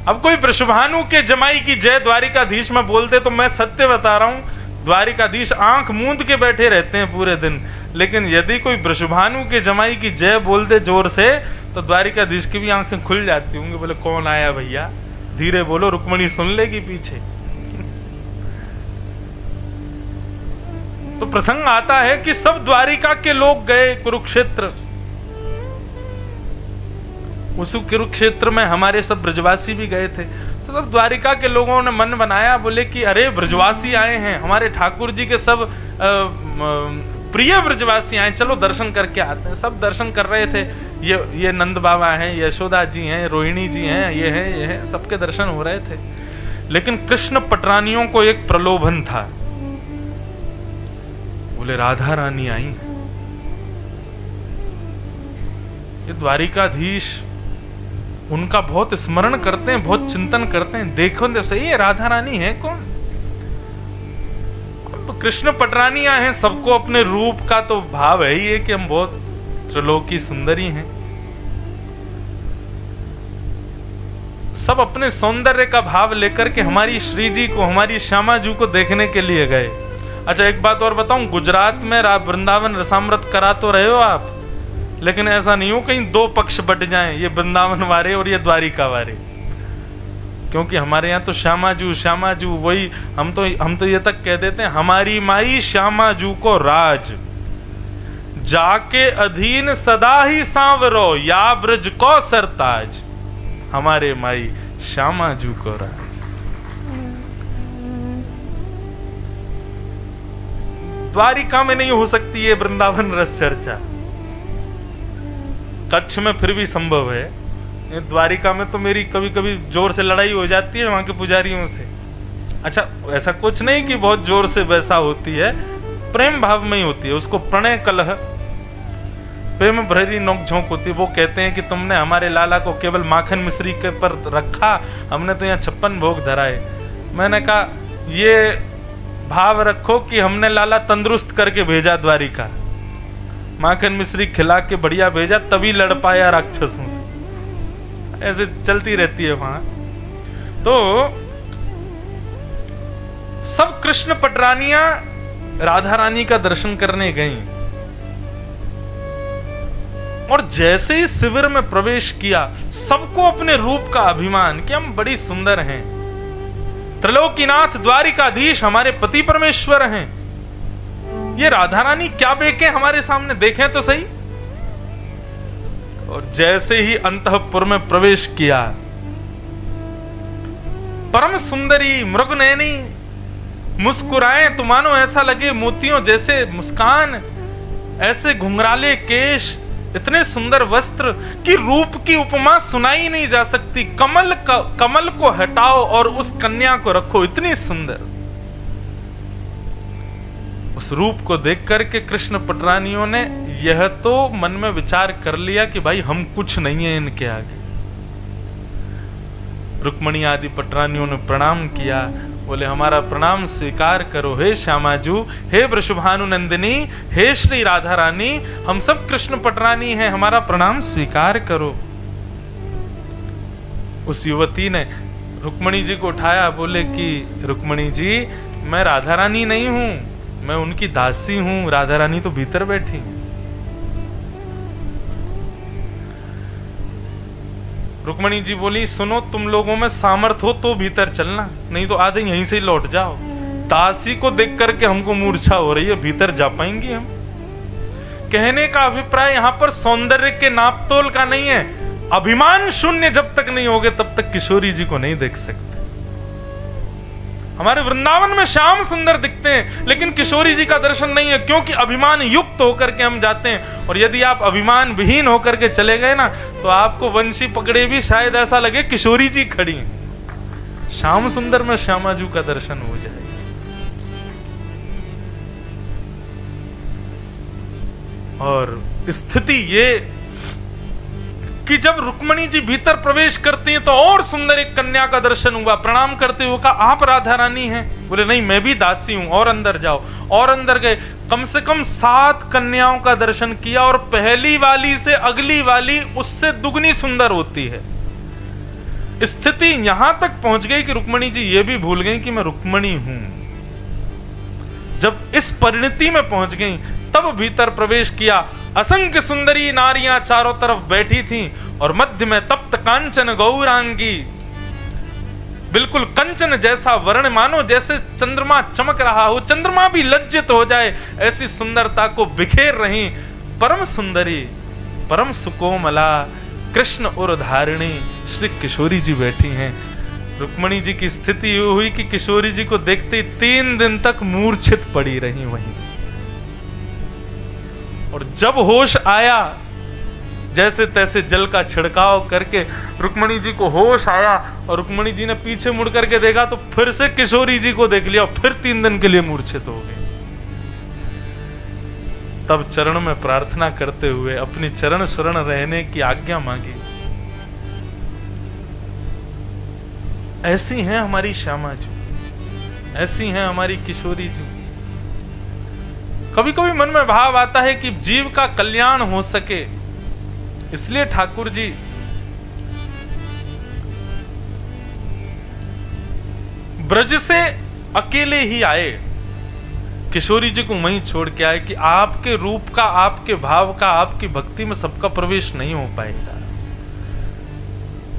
अब कोई वृषभानु के जमाई की जय द्वारिकाधीश में बोलते तो मैं सत्य बता रहा हूं, द्वारिकाधीश आंख मूंद के बैठे रहते हैं पूरे दिन। लेकिन यदि कोई वृषभानु के जमाई की जय बोल दे जोर से तो द्वारिकाधीश की भी आंखें खुल जाती होंगी। बोले कौन आया भैया, धीरे बोलो, रुक्मणी सुन लेगी पीछे। तो प्रसंग आता है कि सब द्वारिका के लोग गए कुरुक्षेत्र। उस कुरुक्षेत्र में हमारे सब ब्रजवासी भी गए थे। तो सब द्वारिका के लोगों ने मन बनाया, बोले कि अरे ब्रजवासी आए हैं, हमारे ठाकुर जी के सब प्रिय ब्रजवासी आए, चलो दर्शन करके आते हैं। सब दर्शन कर रहे थे। ये नंद बाबा हैं, यशोदा जी हैं, रोहिणी जी हैं, ये हैं, सबके दर्शन हो रहे थे। लेकिन कृष्ण पटरानियों को एक प्रलोभन था। बोले राधा रानी आई हैं। ये द्वारिकाधीश उनका बहुत स्मरण करते हैं, बहुत चिंतन करते हैं। देखो तो सही, ये राधा रानी है कौन? अब कृष्ण पटरानियां हैं, सबको अपने रूप का तो भाव है ही है कि हम बहुत त्रिलोकी सुंदरी हैं। सब अपने सौंदर्य का भाव लेकर के हमारी श्री जी को, हमारी श्यामा जी को देखने के लिए गए। अच्छा एक बात और बताऊं, गुजरात में वृंदावन रसामृत करा तो रहे हो आप, लेकिन ऐसा नहीं हो कहीं दो पक्ष बट जाएं, ये वृंदावन वाले और ये द्वारिका वाले। क्योंकि हमारे यहाँ तो श्यामा जू वही, हम तो ये तक कह देते हैं, हमारी माई श्यामा जू को राज, जाके अधीन सदा ही सांवरो, या ब्रज को सरताज। हमारे माई श्यामा जू को राज। द्वारिका में नहीं हो सकती है वृंदावन रस चर्चा, कच्छ में फिर भी संभव है। द्वारिका में तो मेरी कभी कभी जोर से लड़ाई हो जाती है वहां के पुजारियों से। अच्छा ऐसा कुछ नहीं कि बहुत जोर से वैसा होती है, प्रेम भाव में ही होती है, उसको प्रणय कलह, प्रेम भरी नोकझोंक होती है। वो कहते हैं कि तुमने हमारे लाला को केवल माखन मिश्री के पर रखा, हमने तो यहाँ 56 भोग धराए। मैंने कहा ये भाव रखो कि हमने लाला तंदुरुस्त करके भेजा द्वारिका, माखन मिश्री खिला के बढ़िया भेजा, तभी लड़ पाया राक्षसों से। ऐसे चलती रहती है वहां। तो सब कृष्ण पटरानियां राधा रानी का दर्शन करने गईं, और जैसे ही शिविर में प्रवेश किया, सबको अपने रूप का अभिमान कि हम बड़ी सुंदर हैं, त्रिलोकीनाथ द्वारिकाधीश हमारे पति परमेश्वर हैं। ये राधा रानी क्या बेके हमारे सामने, देखें तो सही। और जैसे ही अंतःपुर में प्रवेश किया, परम सुंदरी मृगनयनी मुस्कुराए तो मानो ऐसा लगे मोतियों जैसे मुस्कान, ऐसे घुंघराले केश, इतने सुंदर वस्त्र कि रूप की उपमा सुनाई नहीं जा सकती। कमल को हटाओ और उस कन्या को रखो, इतनी सुंदर। उस रूप को देख करके कृष्ण पटरानियों ने यह तो मन में विचार कर लिया कि भाई हम कुछ नहीं है इनके आगे। रुक्मणी आदि पटरानियों ने प्रणाम किया, बोले हमारा प्रणाम स्वीकार करो हे श्यामाजू, हे वृषभानु नंदिनी, हे श्री राधा रानी, हम सब कृष्ण पटरानी हैं, हमारा प्रणाम स्वीकार करो। उस युवती ने रुक्मणी जी को उठाया, बोले कि रुक्मणी जी मैं राधा रानी नहीं हूं, मैं उनकी दासी हूं, राधा रानी तो भीतर बैठी है। रुक्मणी जी बोली सुनो, तुम लोगों में सामर्थ हो तो भीतर चलना, नहीं तो आधे यहीं से ही लौट जाओ। दासी को देख करके हमको मूर्छा हो रही है, भीतर जा पाएंगी हम? कहने का अभिप्राय यहाँ पर सौंदर्य के नापतोल का नहीं है। अभिमान शून्य जब तक नहीं होगे तब तक किशोरी जी को नहीं देख सकते। हमारे वृंदावन में श्याम सुंदर दिखते हैं, लेकिन किशोरी जी का दर्शन नहीं है, क्योंकि अभिमान युक्त होकर के हम जाते हैं। और यदि आप अभिमान विहीन होकर के चले गए ना, तो आपको वंशी पकड़े भी शायद ऐसा लगे किशोरी जी खड़ी हैं। श्याम सुंदर में श्यामाजू का दर्शन हो जाए। और स्थिति ये कि जब रुक्मणी जी भीतर प्रवेश करती हैं तो और सुंदर एक कन्या का दर्शन हुआ। प्रणाम करते हुए कहा आप राधा रानी हैं? बोले नहीं, मैं भी दासी हूं। और अंदर जाओ। और अंदर गए, कम से कम 7 कन्याओं का दर्शन किया, और पहली वाली से अगली वाली उससे दुगनी सुंदर होती है। स्थिति यहां तक पहुंच गई कि रुक्मणी जी ये भी भूल गई कि मैं रुक्मणी हूं। जब इस परिणति में पहुंच गई तब भीतर प्रवेश किया। असंख्य सुंदरी नारियां चारों तरफ बैठी थीं और मध्य में तप्त कांचन गौरांगी, बिल्कुल कंचन जैसा वर्ण, मानो जैसे चंद्रमा चमक रहा हो, चंद्रमा भी लज्जित हो जाए ऐसी सुंदरता को बिखेर रही परम सुंदरी परम सुकोमला कृष्ण और धारिणी श्री किशोरी जी बैठी हैं। रुक्मणी जी की स्थिति ये हुई कि किशोरी जी को देखते 3 दिन तक मूर्छित पड़ी रही वहीं। और जब होश आया, जैसे तैसे जल का छिड़काव करके रुक्मणी जी को होश आया और रुक्मणी जी ने पीछे मुड़ करके देखा तो फिर से किशोरी जी को देख लिया और फिर 3 दिन के लिए मूर्छित हो गए। तब चरण में प्रार्थना करते हुए अपनी चरण शरण रहने की आज्ञा मांगी। ऐसी हैं हमारी श्यामा जी, ऐसी हैं हमारी किशोरी जी। कभी कभी मन में भाव आता है कि जीव का कल्याण हो सके, इसलिए ठाकुर जी ब्रज से अकेले ही आए, किशोरी जी को वहीं छोड़ के आए कि आपके रूप का, आपके भाव का, आपकी भक्ति में सबका प्रवेश नहीं हो पाएगा।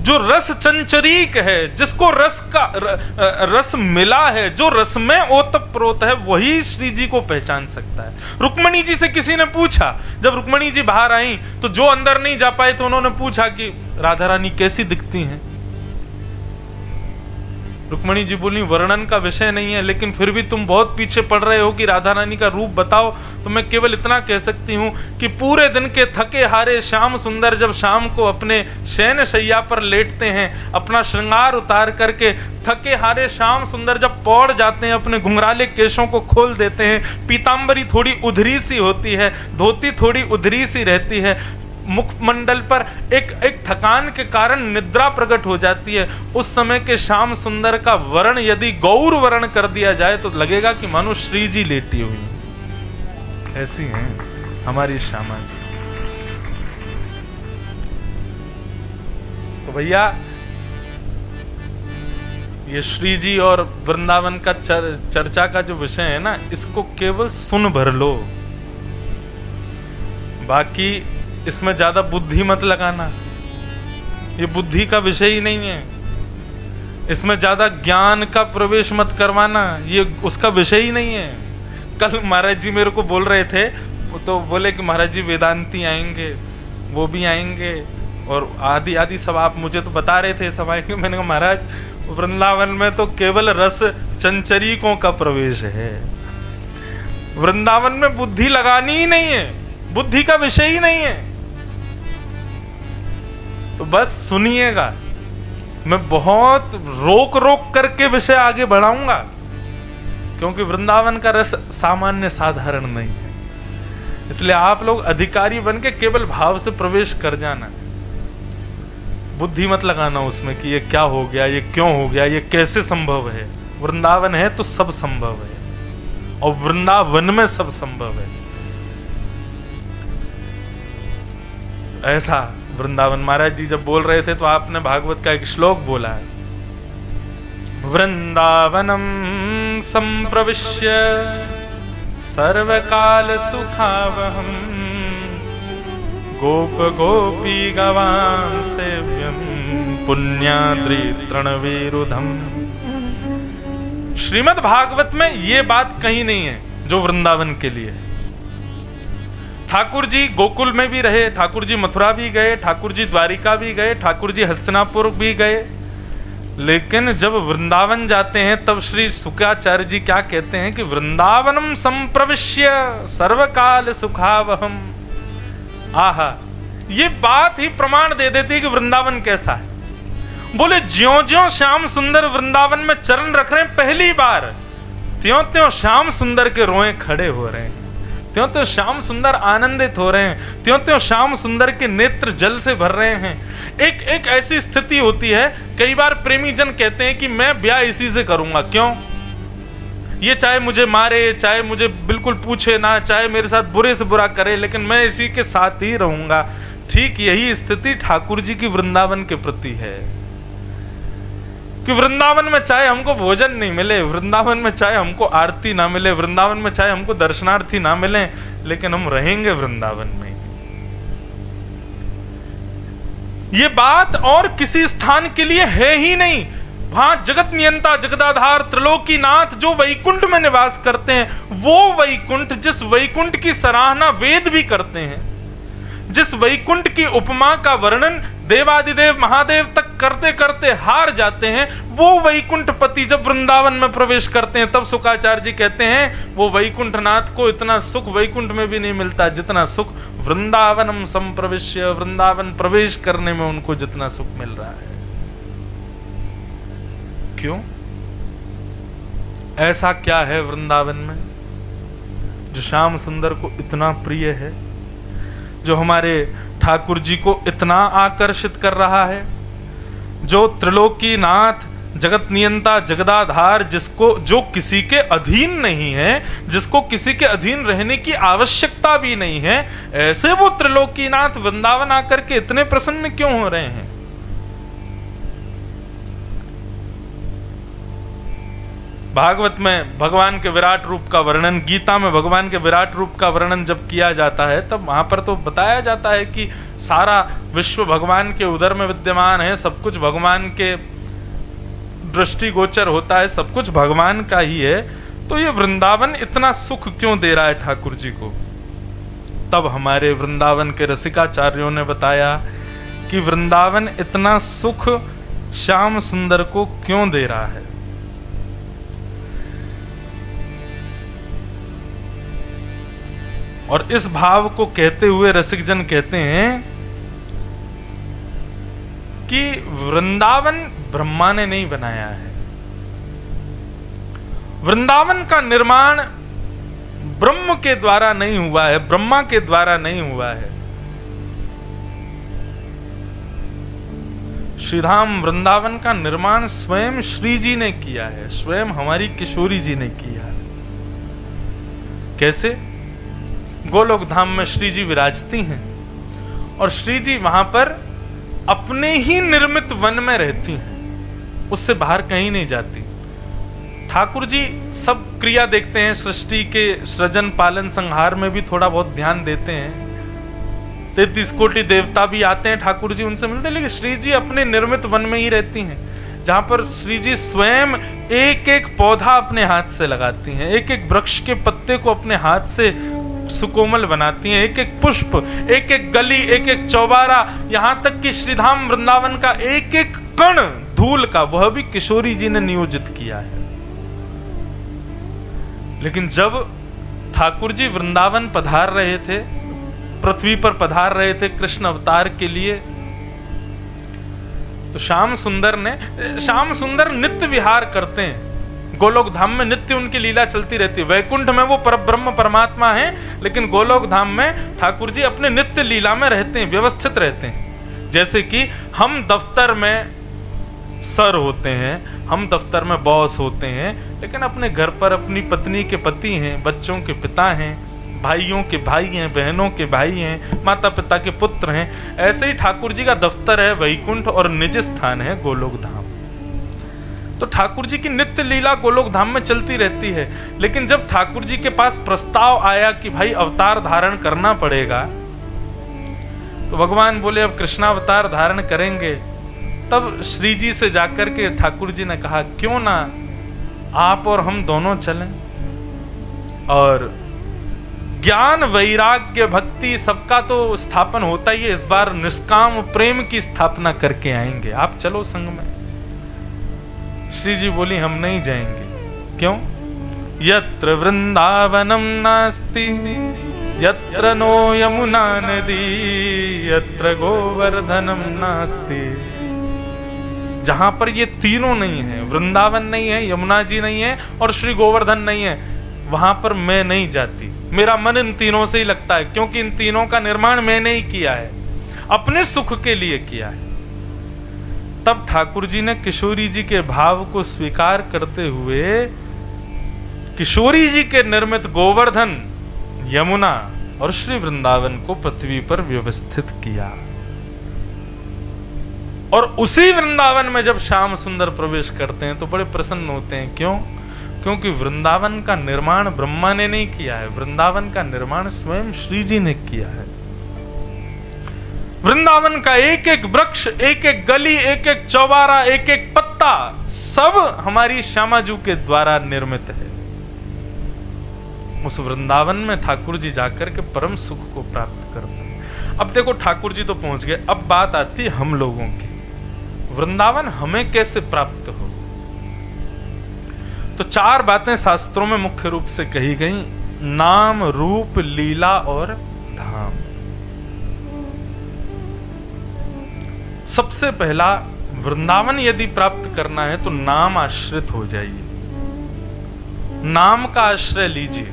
जो रस चंचरीक है, जिसको रस मिला है, जो रस में ओतप्रोत है, वही श्री जी को पहचान सकता है। रुक्मणी जी से किसी ने पूछा, जब रुक्मणी जी बाहर आई तो जो अंदर नहीं जा पाए तो उन्होंने पूछा कि राधा रानी कैसी दिखती हैं। रुक्मणी जी बोली वर्णन का विषय नहीं है, लेकिन फिर भी तुम बहुत पीछे पड़ रहे हो कि राधा रानी का रूप बताओ, तो मैं केवल इतना कह सकती हूँ कि पूरे दिन के थके हारे श्याम सुंदर जब शाम को अपने शयन शैया पर लेटते हैं, अपना श्रृंगार उतार करके थके हारे श्याम सुंदर जब पौड़ जाते हैं, अपने घुंघराले केशों को खोल देते हैं, पीतांबरी थोड़ी उधरी सी होती है, धोती थोड़ी उधरी सी रहती है, मुखमंडल पर एक थकान के कारण निद्रा प्रकट हो जाती है, उस समय के श्याम सुंदर का वर्ण यदि गौर वर्ण कर दिया जाए तो लगेगा कि मानो श्री जी लेटी हुई। ऐसी हैं हमारी श्यामा जी। तो भैया ये श्री जी और वृंदावन का चर्चा का जो विषय है ना, इसको केवल सुन भर लो, बाकी इसमें ज्यादा बुद्धि मत लगाना। ये बुद्धि का विषय ही नहीं है, इसमें ज्यादा ज्ञान का प्रवेश मत करवाना, ये उसका विषय ही नहीं है। कल महाराज जी मेरे को बोल रहे थे, तो बोले कि महाराज जी वेदांती आएंगे, वो भी आएंगे और आदि आदि सब आप मुझे तो बता रहे थे सब आएंगे। मैंने कहा महाराज वृंदावन में तो केवल रस चंचरीकों का प्रवेश है, वृंदावन में बुद्धि लगानी ही नहीं है, बुद्धि का विषय ही नहीं है। तो बस सुनिएगा, मैं बहुत रोक रोक करके विषय आगे बढ़ाऊंगा, क्योंकि वृंदावन का रस सामान्य साधारण नहीं है। इसलिए आप लोग अधिकारी बन के केवल भाव से प्रवेश कर जाना, बुद्धि मत लगाना उसमें कि ये क्या हो गया, ये क्यों हो गया, ये कैसे संभव है। वृंदावन है तो सब संभव है, और वृंदावन में सब संभव है। ऐसा वृंदावन महाराज जी जब बोल रहे थे तो आपने भागवत का एक श्लोक बोला है, वृंदावनम संप्रविश्य सर्वकाल सुखावहम गोप गोपी गवां सेव्यम पुण्याद्रि तृणवीरुधम। श्रीमद् भागवत में ये बात कहीं नहीं है जो वृंदावन के लिए है। ठाकुर जी गोकुल में भी रहे, ठाकुर जी मथुरा भी गए, ठाकुर जी द्वारिका भी गए, ठाकुर जी हस्तिनापुर भी गए, लेकिन जब वृंदावन जाते हैं तब श्री शुक्राचार्य जी क्या कहते हैं कि वृंदावनम संप्रविश्य सर्वकाल सुखावहम। आहा, ये बात ही प्रमाण दे देती है कि वृंदावन कैसा है। बोले ज्यों ज्यों श्याम सुंदर वृंदावन में चरण रख रहे हैं पहली बार, त्यों त्यों श्याम सुंदर के रोए खड़े हो रहे हैं, त्यों त्यों श्याम सुंदर आनंदित हो रहे हैं, त्यों त्यों श्याम सुंदर के नेत्र जल से भर रहे हैं। एक ऐसी स्थिति होती है, कई बार प्रेमी जन कहते हैं कि मैं ब्याह इसी से करूंगा, क्यों, ये चाहे मुझे मारे, चाहे मुझे बिल्कुल पूछे ना, चाहे मेरे साथ बुरे से बुरा करे, लेकिन मैं इसी के साथ ही रहूंगा। ठीक यही स्थिति ठाकुर जी की वृंदावन के प्रति है। कि वृंदावन में चाहे हमको भोजन नहीं मिले, वृंदावन में चाहे हमको आरती ना मिले, वृंदावन में चाहे हमको दर्शनार्थी ना मिले, लेकिन हम रहेंगे वृंदावन में। ये बात और किसी स्थान के लिए है ही नहीं। वहां जगत नियंता, जगदाधार, त्रिलोकीनाथ जो वैकुंठ में निवास करते हैं, वो वैकुंठ, जिस वैकुंठ की सराहना वेद भी करते हैं, जिस वैकुंठ की उपमा का वर्णन देवादिदेव महादेव तक करते करते हार जाते हैं, वो वैकुंठपति जब वृंदावन में प्रवेश करते हैं, तब शुकाचार्य जी कहते हैं वो वैकुंठनाथ को इतना सुख वैकुंठ में भी नहीं मिलता जितना सुख वृंदावनम संप्रविश्य, वृंदावन प्रवेश करने में उनको जितना सुख मिल रहा है। क्यों? ऐसा क्या है वृंदावन में जो श्याम सुंदर को इतना प्रिय है, जो हमारे ठाकुर जी को इतना आकर्षित कर रहा है, जो त्रिलोकीनाथ, जगत नियंता, जगदाधार, जिसको, जो किसी के अधीन नहीं है, जिसको किसी के अधीन रहने की आवश्यकता भी नहीं है, ऐसे वो त्रिलोकीनाथ वृंदावन आकर के इतने प्रसन्न क्यों हो रहे हैं? भागवत में भगवान के विराट रूप का वर्णन, गीता में भगवान के विराट रूप का वर्णन जब किया जाता है, तब वहां पर तो बताया जाता है कि सारा विश्व भगवान के उदर में विद्यमान है, सब कुछ भगवान के दृष्टिगोचर होता है, सब कुछ भगवान का ही है। तो ये वृंदावन इतना सुख क्यों दे रहा है ठाकुर जी को? तब हमारे वृंदावन के रसिकाचार्यों ने बताया कि वृंदावन इतना सुख श्याम सुंदर को क्यों दे रहा है। और इस भाव को कहते हुए रसिक जन कहते हैं कि वृंदावन ब्रह्मा ने नहीं बनाया है, वृंदावन का निर्माण ब्रह्म के द्वारा नहीं हुआ है, ब्रह्मा के द्वारा नहीं हुआ है। श्रीधाम वृंदावन का निर्माण स्वयं श्री जी ने किया है, स्वयं हमारी किशोरी जी ने किया है। कैसे? गोलोक धाम में श्री जी विराजती हैं और श्री जी वहां पर अपने ही निर्मित वन में रहती हैं, उससे बाहर कहीं नहीं जाती। ठाकुर जी सब क्रिया देखते हैं, सृष्टि के सृजन पालन संहार में भी थोड़ा बहुत ध्यान देते हैं। 33 कोटि देवता भी आते हैं, ठाकुर जी उनसे मिलते हैं, लेकिन श्री जी अपने निर्मित वन में ही रहती हैं, जहां पर श्री जी स्वयं एक एक पौधा अपने हाथ से लगाती हैं, एक एक वृक्ष के पत्ते को अपने हाथ से सुकोमल बनाती हैं, एक एक पुष्प, एक एक गली, एक एक चौबारा, यहां तक कि श्रीधाम वृंदावन का एक एक कण धूल का, वह भी किशोरी जी ने नियोजित किया है। लेकिन जब ठाकुर जी वृंदावन पधार रहे थे, पृथ्वी पर पधार रहे थे कृष्ण अवतार के लिए, तो श्याम सुंदर नित्य विहार करते हैं, गोलोक धाम में नित्य उनकी लीला चलती रहती है। वैकुंठ में वो परब्रह्म परमात्मा हैं, लेकिन गोलोक धाम में ठाकुर जी अपने नित्य लीला में रहते हैं, व्यवस्थित रहते हैं। जैसे कि हम दफ्तर में सर होते हैं, हम दफ्तर में बॉस होते हैं, लेकिन अपने घर पर अपनी पत्नी के पति हैं, बच्चों के पिता हैं, भाइयों के भाई हैं, बहनों के भाई हैं, माता पिता के पुत्र हैं। ऐसे ही ठाकुर जी का दफ्तर है वैकुंठ और निज स्थान है गोलोक धाम। तो ठाकुर जी की नित्य लीला गोलोक धाम में चलती रहती है। लेकिन जब ठाकुर जी के पास प्रस्ताव आया कि भाई अवतार धारण करना पड़ेगा, तो भगवान बोले अब कृष्णावतार धारण करेंगे। तब श्री जी से जाकर के ठाकुर जी ने कहा क्यों ना आप और हम दोनों चलें, और ज्ञान वैराग्य भक्ति सबका तो स्थापन होता ही है, इस बार निष्काम प्रेम की स्थापना करके आएंगे, आप चलो संग में। श्री जी बोली हम नहीं जाएंगे। क्यों? यत्र वृंदावनम नास्ति यत्र नो यमुना नदी यत्र गोवर्धनम नास्ति। जहां पर ये तीनों नहीं है, वृंदावन नहीं है, यमुना जी नहीं है और श्री गोवर्धन नहीं है, वहां पर मैं नहीं जाती। मेरा मन इन तीनों से ही लगता है, क्योंकि इन तीनों का निर्माण मैंने ही किया है, अपने सुख के लिए किया है। तब ठाकुर जी ने किशोरी जी के भाव को स्वीकार करते हुए किशोरी जी के निर्मित गोवर्धन, यमुना और श्री वृंदावन को पृथ्वी पर व्यवस्थित किया। और उसी वृंदावन में जब श्याम सुंदर प्रवेश करते हैं तो बड़े प्रसन्न होते हैं। क्यों? क्योंकि वृंदावन का निर्माण ब्रह्मा ने नहीं किया है, वृंदावन का निर्माण स्वयं श्री जी ने किया है। वृंदावन का एक एक वृक्ष, एक एक गली, एक एक चौबारा, एक एक पत्ता, सब हमारी श्यामाजू के द्वारा निर्मित है। उस वृंदावन में ठाकुर जी जाकर के परम सुख को प्राप्त करते हैं। अब देखो, ठाकुर जी तो पहुंच गए, अब बात आती है हम लोगों की। वृंदावन हमें कैसे प्राप्त हो? तो चार बातें शास्त्रों में मुख्य रूप से कही गई: नाम, रूप, लीला और धाम। सबसे पहला, वृंदावन यदि प्राप्त करना है तो नाम आश्रित हो जाइए, नाम का आश्रय लीजिए।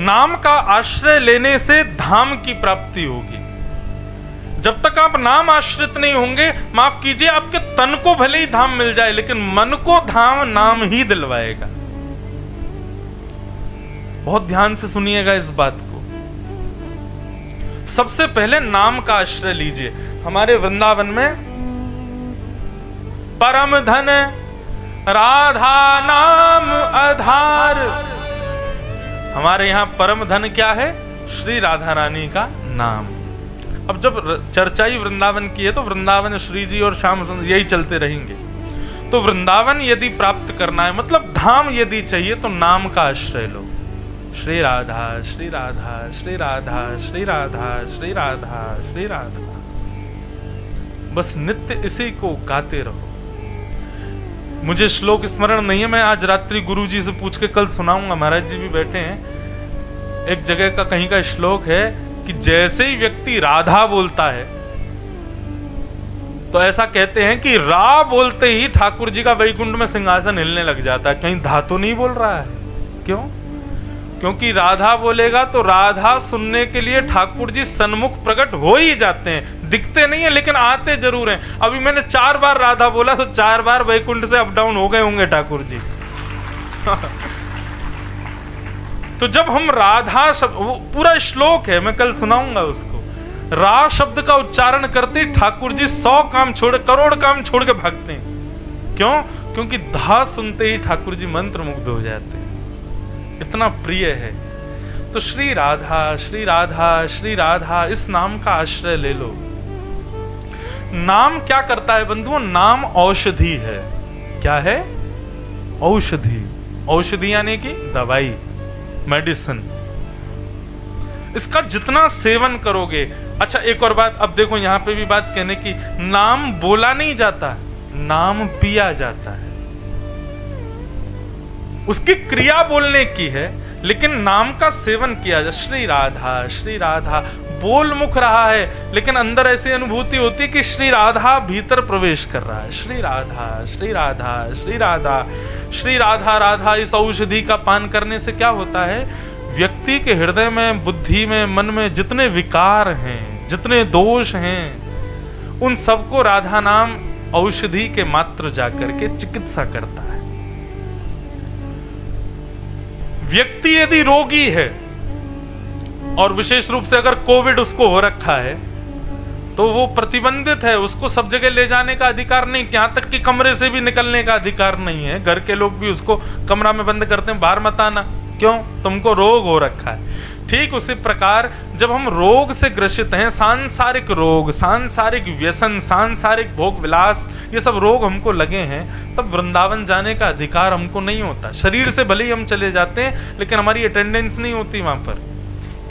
नाम का आश्रय लेने से धाम की प्राप्ति होगी। जब तक आप नाम आश्रित नहीं होंगे, माफ कीजिए, आपके तन को भले ही धाम मिल जाए, लेकिन मन को धाम नाम ही दिलवाएगा। बहुत ध्यान से सुनिएगा इस बात को। सबसे पहले नाम का आश्रय लीजिए। हमारे वृंदावन में परम धन राधा नाम आधार। हमारे यहां परम धन क्या है? श्री राधा रानी का नाम। अब जब चर्चा ही वृंदावन की है तो वृंदावन श्री जी और श्याम यही चलते रहेंगे। तो वृंदावन यदि प्राप्त करना है, मतलब धाम यदि चाहिए, तो नाम का आश्रय लो। श्री राधा श्री राधा श्री राधा श्री राधा श्री राधा श्री राधा, बस नित्य इसी को गाते रहो। मुझे श्लोक स्मरण नहीं है, मैं आज रात्रि गुरु जी से पूछ के कल सुनाऊंगा। महाराज जी भी बैठे हैं। एक जगह का कहीं का श्लोक है कि जैसे ही व्यक्ति राधा बोलता है तो ऐसा कहते हैं कि रा बोलते ही ठाकुर जी का वैकुंठ में सिंहासन हिलने लग जाता है। कहीं धातु नहीं बोल रहा है। क्यों? क्योंकि राधा बोलेगा तो राधा सुनने के लिए ठाकुर जी सन्मुख प्रकट हो ही जाते हैं। दिखते नहीं है लेकिन आते जरूर हैं। अभी मैंने 4 बार राधा बोला तो 4 बार वैकुंठ से अप डाउन हो गए होंगे ठाकुर जी। तो जब हम राधा शब्द, वो पूरा श्लोक है, मैं कल सुनाऊंगा उसको। रा शब्द का उच्चारण करते ठाकुर जी 100 काम छोड़, करोड़ काम छोड़ के भागते हैं। क्यों? क्योंकि धा सुनते ही ठाकुर जी मंत्र मुग्ध हो जाते हैं, इतना प्रिय है। तो श्री राधा श्री राधा श्री राधा, इस नाम का आश्रय ले लो। नाम क्या करता है बंधुओं? नाम औषधि है। क्या है? औषधि। औषधि यानी कि दवाई, मेडिसिन। इसका जितना सेवन करोगे। अच्छा, एक और बात, अब देखो यहां पे भी बात कहने की, नाम बोला नहीं जाता, नाम पिया जाता है। उसकी क्रिया बोलने की है, लेकिन नाम का सेवन किया जाए। श्री राधा श्री राधा, बोल मुख रहा है लेकिन अंदर ऐसी अनुभूति होती है कि श्री राधा भीतर प्रवेश कर रहा है। श्री राधा श्री राधा श्री राधा श्री राधा राधा। इस औषधि का पान करने से क्या होता है? व्यक्ति के हृदय में, बुद्धि में, मन में जितने विकार हैं, जितने दोष हैं, उन सबको राधा नाम औषधि के मात्र जाकर के चिकित्सा करता है। व्यक्ति यदि रोगी है और विशेष रूप से अगर कोविड उसको हो रखा है तो वो प्रतिबंधित है, उसको सब जगह ले जाने का अधिकार नहीं, यहां तक कि कमरे से भी निकलने का अधिकार नहीं है। घर के लोग भी उसको कमरा में बंद करते हैं, बाहर मत आना। क्यों? तुमको रोग हो रखा है। ठीक उसी प्रकार जब हम रोग से ग्रसित हैं, सांसारिक रोग, सांसारिक व्यसन, सांसारिक भोग विलास, ये सब रोग हमको लगे हैं, तब वृंदावन जाने का अधिकार हमको नहीं होता। शरीर से भले ही हम चले जाते हैं लेकिन हमारी अटेंडेंस नहीं होती वहां पर।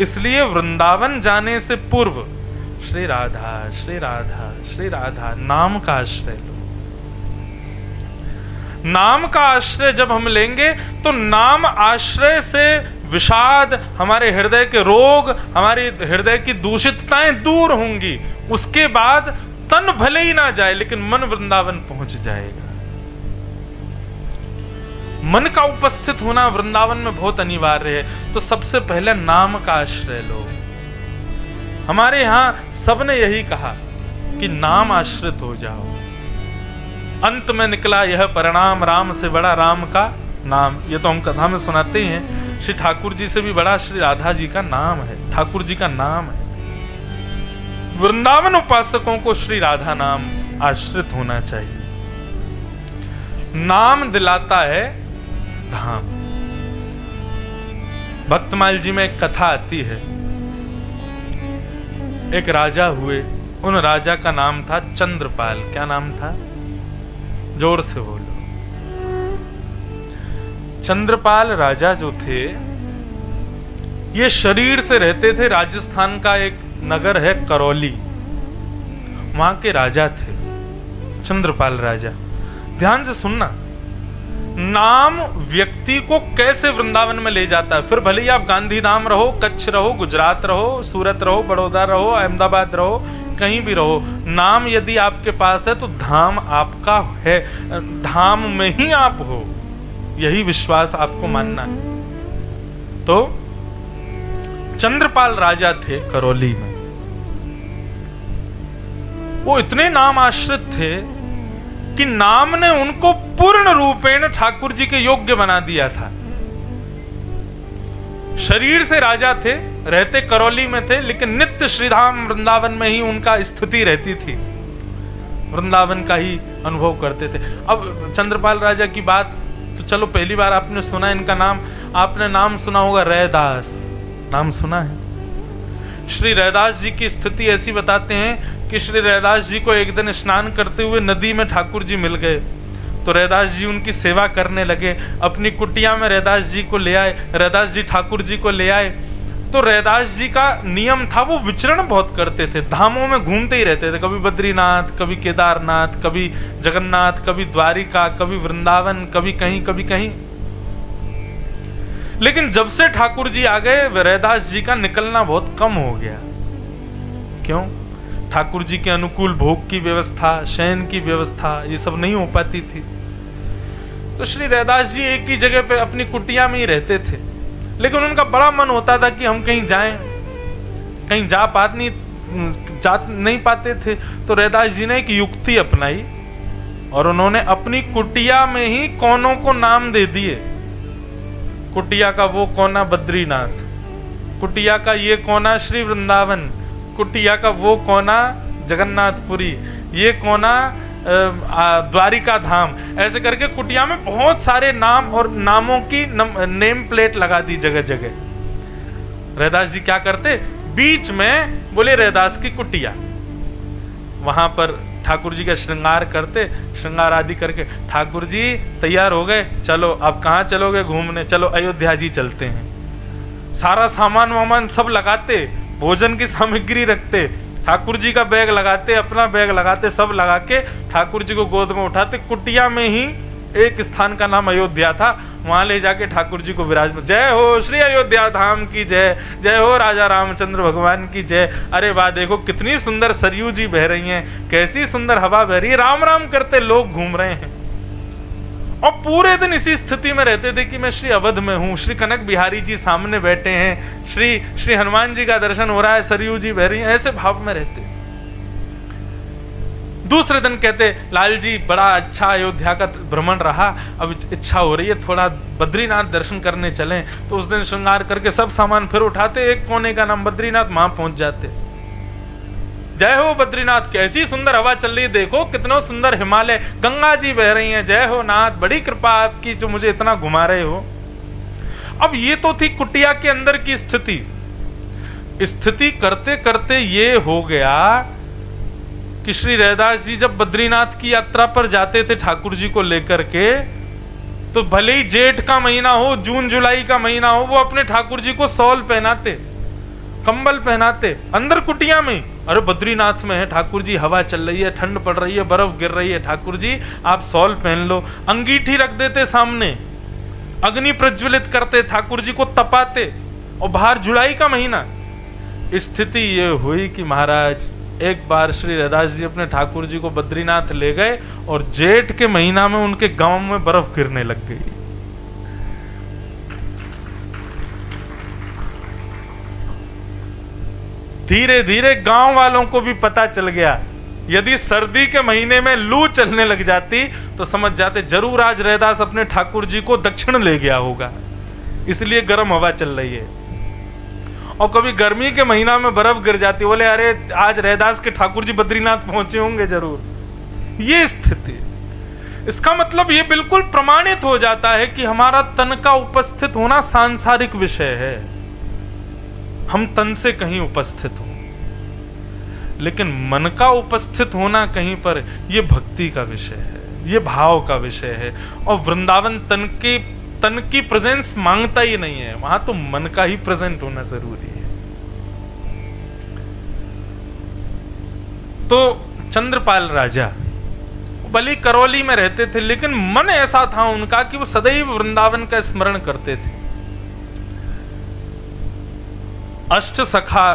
इसलिए वृंदावन जाने से पूर्व श्री राधा श्री राधा श्री राधा नाम का आश्रय लो। नाम का आश्रय जब हम लेंगे तो नाम आश्रय से विषाद, हमारे हृदय के रोग, हमारे हृदय की दूषितताएं दूर होंगी। उसके बाद तन भले ही ना जाए लेकिन मन वृंदावन पहुंच जाएगा। मन का उपस्थित होना वृंदावन में बहुत अनिवार्य है। तो सबसे पहले नाम का आश्रय लो। हमारे यहां सबने यही कहा कि नाम आश्रित हो जाओ। अंत में निकला यह परिणाम, राम से बड़ा राम का नाम। ये तो हम कथा में सुनाते ही हैं। श्री ठाकुर जी से भी बड़ा श्री राधा जी का नाम है, ठाकुर जी का नाम है। वृंदावन उपासकों को श्री राधा नाम आश्रित होना चाहिए। नाम दिलाता है धाम। भक्तमाल जी में एक कथा आती है। एक राजा हुए, उन राजा का नाम था चंद्रपाल। क्या नाम था? जोर से बोलो। चंद्रपाल राजा जो थे, ये शरीर से रहते थे। राजस्थान का एक नगर है करौली, वहां के राजा थे चंद्रपाल राजा। ध्यान से सुनना, नाम व्यक्ति को कैसे वृंदावन में ले जाता है। फिर भले ही आप गांधीधाम रहो, कच्छ रहो, गुजरात रहो, सूरत रहो, बड़ौदा रहो, अहमदाबाद रहो, कहीं भी रहो, नाम यदि आपके पास है तो धाम आपका है, धाम में ही आप हो, यही विश्वास आपको मानना है। तो चंद्रपाल राजा थे करौली में। वो इतने नाम आश्रित थे कि नाम ने उनको पूर्ण रूपेण ठाकुर जी के योग्य बना दिया था। शरीर से राजा थे, रहते करौली में थे, लेकिन नित्य श्रीधाम वृंदावन में ही उनका स्थिति रहती थी, वृंदावन का ही अनुभव करते थे। अब चंद्रपाल राजा की बात तो चलो पहली बार आपने सुना इनका नाम, आपने नाम सुना होगा रैदास, नाम सुना है। श्री रैदास जी की स्थिति ऐसी बताते हैं कि श्री रैदास जी को एक दिन स्नान करते हुए नदी में ठाकुर जी मिल गए। तो रैदास जी उनकी सेवा करने लगे, अपनी कुटिया में रैदास जी को ले आए, रैदास जी ठाकुर जी को ले आए। तो रैदास जी का नियम था, वो विचरण बहुत करते थे, धामों में घूमते ही रहते थे, कभी बद्रीनाथ, कभी केदारनाथ, कभी जगन्नाथ, कभी द्वारिका, कभी वृंदावन, कभी कहीं कभी कहीं। लेकिन जब से ठाकुर जी आ गए, रैदास जी का निकलना बहुत कम हो गया। क्यों? ठाकुर जी के अनुकूल भोग की व्यवस्था, शयन की व्यवस्था, ये सब नहीं हो पाती थी। तो श्री रैदास जी एक ही जगह पे अपनी कुटिया में ही रहते थे, लेकिन उनका बड़ा मन होता था कि हम कहीं जाएं, कहीं जा नहीं पाते थे। तो रैदास जी ने एक युक्ति अपनाई और उन्होंने अपनी कुटिया में ही कोनों को नाम दे दिए। कुटिया का वो कोना बद्रीनाथ, कुटिया का ये कोना श्री वृंदावन, कुटिया का वो कोना जगन्नाथपुरी, ये कोना द्वारिका धाम। ऐसे करके कुटिया में बहुत सारे नाम और नामों की नेम प्लेट लगा दी जगह जगह। रैदास जी क्या करते, बीच में बोले रैदास की कुटिया, वहां पर ठाकुर जी का श्रृंगार करते, श्रृंगार आदि करके, ठाकुर जी तैयार हो गए, चलो अब कहाँ चलोगे घूमने, चलो अयोध्या जी चलते हैं। सारा सामान वामान सब लगाते, भोजन की सामग्री रखते, ठाकुर जी का बैग लगाते, अपना बैग लगाते, सब लगा के ठाकुर जी को गोद में उठाते। कुटिया में ही एक स्थान का नाम अयोध्या था, वहां ले जाके ठाकुर जी को विराजमान। जय हो श्री अयोध्या धाम की जय, जय हो राजा रामचंद्र भगवान की जय। अरे वाह, देखो कितनी सुंदर सरयू जी बह रही हैं, कैसी सुंदर हवा बह रही है, राम राम करते लोग घूम रहे हैं। और पूरे दिन इसी स्थिति में रहते थे कि मैं श्री अवध में हूं, श्री कनक बिहारी जी सामने बैठे हैं, श्री हनुमान जी का दर्शन हो रहा है, सरयू जी बह रही हैं, ऐसे भाव में रहते। दूसरे दिन कहते, लाल जी बड़ा अच्छा अयोध्या का भ्रमण रहा, अब इच्छा हो रही है थोड़ा बद्रीनाथ दर्शन करने चलें। तो उस दिन श्रृंगार करके सब सामान फिर उठाते, एक कोने का नाम बद्रीनाथ, वहां पहुंच जाते। जय हो बद्रीनाथ, कैसी सुंदर हवा चल रही है, देखो कितना सुंदर हिमालय, गंगा जी बह रही हैं, जय हो नाथ, बड़ी कृपा आपकी जो मुझे इतना घुमा रहे हो। अब ये तो थी कुटिया के अंदर की स्थिति। स्थिति करते करते ये हो गया कि श्री रैदास जी जब बद्रीनाथ की यात्रा पर जाते थे ठाकुर जी को लेकर के, तो भले ही जेठ का महीना हो, जून जुलाई का महीना हो, वो अपने ठाकुर जी को शॉल पहनाते, कंबल पहनाते, अंदर कुटिया में। अरे बद्रीनाथ में है ठाकुर जी, हवा चल रही है, ठंड पड़ रही है, बर्फ गिर रही है, ठाकुर जी आप शॉल पहन लो। अंगीठी रख देते सामने, अग्नि प्रज्वलित करते, ठाकुर जी को तपाते, और बाहर जुलाई का महीना। स्थिति ये हुई कि महाराज एक बार श्री रैदास जी अपने ठाकुर जी को बद्रीनाथ ले गए और जेठ के महीना में उनके गांव में बर्फ गिरने लग गई। धीरे धीरे गांव वालों को भी पता चल गया, यदि सर्दी के महीने में लू चलने लग जाती तो समझ जाते जरूर आज रैदास अपने ठाकुर जी को दक्षिण ले गया होगा, इसलिए गर्म हवा चल रही है। और कभी गर्मी के महीना में बर्फ गिर जाती, बोले अरे आज रैदास के ठाकुर जी बद्रीनाथ पहुंचे होंगे जरूर। ये स्थिति, इसका मतलब ये बिल्कुल प्रमाणित हो जाता है कि हमारा तन का उपस्थित होना सांसारिक विषय है, हम तन से कहीं उपस्थित हो, लेकिन मन का उपस्थित होना कहीं पर, ये भक्ति का विषय है, ये भाव का विषय है। और वृंदावन तन की प्रेजेंस मांगता ही नहीं है, वहां तो मन का ही प्रेजेंट होना जरूरी है। तो चंद्रपाल राजा भले करौली में रहते थे, लेकिन मन ऐसा था उनका कि वो सदैव वृंदावन का स्मरण करते थे। अष्ट सखा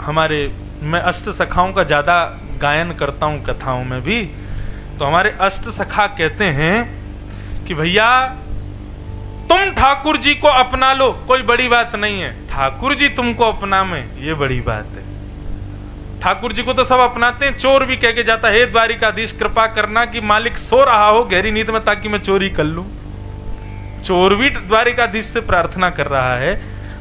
हमारे, मैं अष्ट सखाओं का ज्यादा गायन करता हूं कथाओं में भी, तो हमारे अष्ट सखा कहते हैं कि भैया तुम ठाकुर जी को अपना लो, कोई बड़ी बात नहीं है, ठाकुर जी तुमको अपना में ये बड़ी बात है। ठाकुर जी को तो सब अपनाते हैं, चोर भी कह के जाता है, हे द्वारिकाधीश कृपा करना कि मालिक सो रहा हो गहरी नींद में ताकि मैं चोरी कर लूं। चोर भी द्वारिकाधीश से प्रार्थना कर रहा है,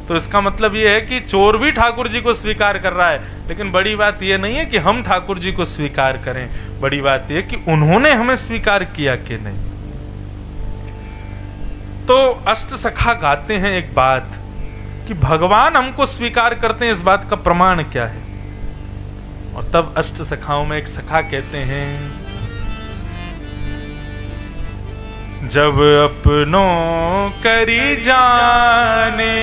तो इसका मतलब यह है कि चोर भी ठाकुर जी को स्वीकार कर रहा है। लेकिन बड़ी बात यह नहीं है कि हम ठाकुर जी को स्वीकार करें, बड़ी बात यह कि उन्होंने हमें स्वीकार किया कि नहीं। तो अष्ट सखा गाते हैं एक बात कि भगवान हमको स्वीकार करते हैं, इस बात का प्रमाण क्या है। और तब अष्ट सखाओं में एक सखा कहते हैं, जब अपनों करी जाने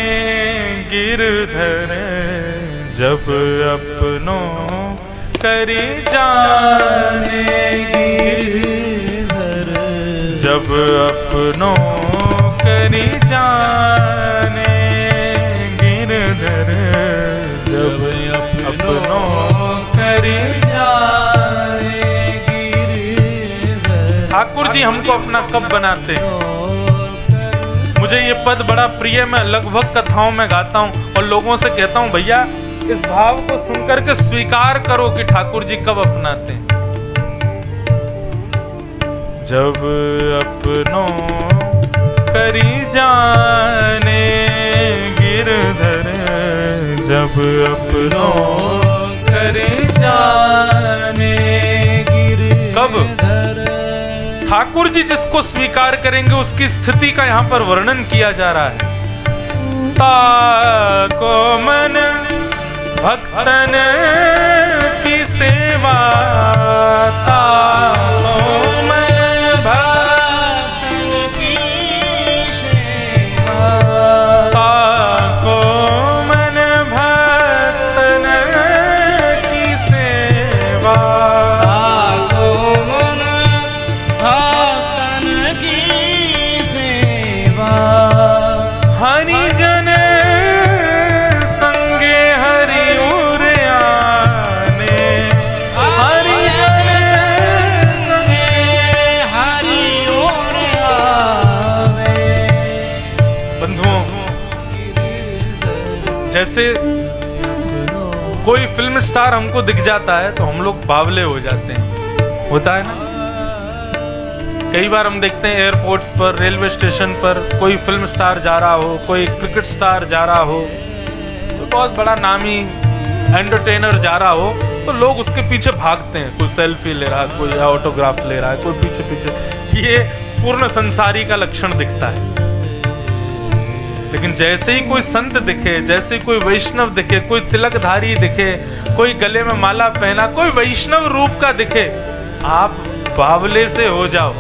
गिरधर, जब अपनों करी जाने गिरधर, जब अपनों करी जाने गिरधर, जब अपनों करी जाने गिरधर। ठाकुर जी हमको अपना कब बनाते हैं? मुझे ये पद बड़ा प्रिय, मैं लगभग कथाओं में गाता हूं और लोगों से कहता हूं भैया इस भाव को सुनकर के स्वीकार करो कि ठाकुर जी कब अपनाते हैं। जब अपनों करी जाने गिरधर, जब अपनों करी जाने गिरधर। कब? ठाकुर जी जिसको स्वीकार करेंगे उसकी स्थिति का यहाँ पर वर्णन किया जा रहा है। ताको मन भक्तन की सेवा, ताको मन भक्तन की सेवा, ताको मन भक्तन की सेवा, ताको मन भक्तन की सेवा। हरि जन संगे हरि उर आने, हरि जन संगे हरि उर आवे। बंधुओं, जैसे कोई फिल्म स्टार हमको दिख जाता है तो हम लोग बावले हो जाते हैं, होता है ना। कई बार हम देखते हैं एयरपोर्ट्स पर, रेलवे स्टेशन पर कोई फिल्म स्टार जा रहा हो, कोई क्रिकेट स्टार जा रहा हो, कोई बहुत बड़ा नामी एंटरटेनर जा रहा हो, तो लोग उसके पीछे भागते हैं। कोई सेल्फी ले रहा है, कोई ऑटोग्राफ ले रहा है, कोई पीछे पीछे। ये पूर्ण संसारी का लक्षण दिखता है। लेकिन जैसे ही कोई संत दिखे, जैसे ही कोई वैष्णव दिखे, कोई तिलकधारी दिखे, कोई गले में माला पहना, कोई वैष्णव रूप का दिखे, आप बावले से हो जाओ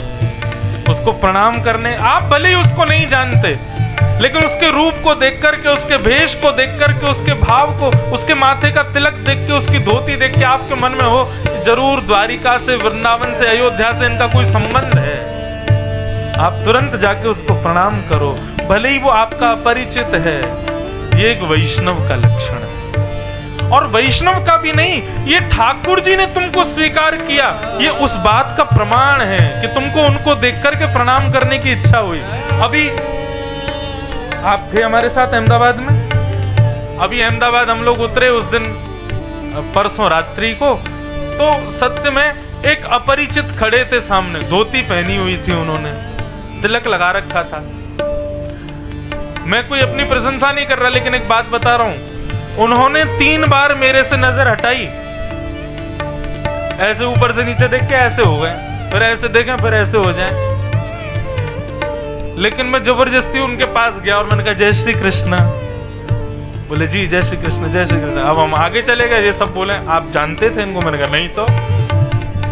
उसको प्रणाम करने। आप भले ही उसको नहीं जानते, लेकिन उसके रूप को देख करके, उसके भेष को देख करके, उसके भाव को, उसके माथे का तिलक देख के, उसकी धोती देख के आपके मन में हो जरूर द्वारिका से, वृंदावन से, अयोध्या से इनका कोई संबंध है, आप तुरंत जाके उसको प्रणाम करो, भले ही वो आपका अपरिचित है। ये एक वैष्णव का लक्षण है। और वैष्णव का भी नहीं, ये ठाकुर जी ने तुमको स्वीकार किया, ये उस बात का प्रमाण है कि तुमको उनको देख करके प्रणाम करने की इच्छा हुई। अभी आप थे हमारे साथ अहमदाबाद में, अभी अहमदाबाद हम लोग उतरे उस दिन परसों रात्रि को, तो सत्य में एक अपरिचित खड़े थे सामने, धोती पहनी हुई थी उन्होंने, तिलक लगा रखा था। मैं कोई अपनी प्रशंसा नहीं कर रहा, लेकिन एक बात बता रहा हूं, उन्होंने 3 बार मेरे से नजर हटाई, ऐसे ऊपर से नीचे देख के ऐसे हो गए, फिर ऐसे देखें, फिर ऐसे हो जाए। लेकिन मैं जबरदस्ती उनके पास गया और मैंने कहा जय श्री कृष्ण। बोले जी जय श्री कृष्ण, जय श्री कृष्ण। अब हम आगे चले गए, ये सब बोले आप जानते थे इनको? मैंने कहा नहीं तो।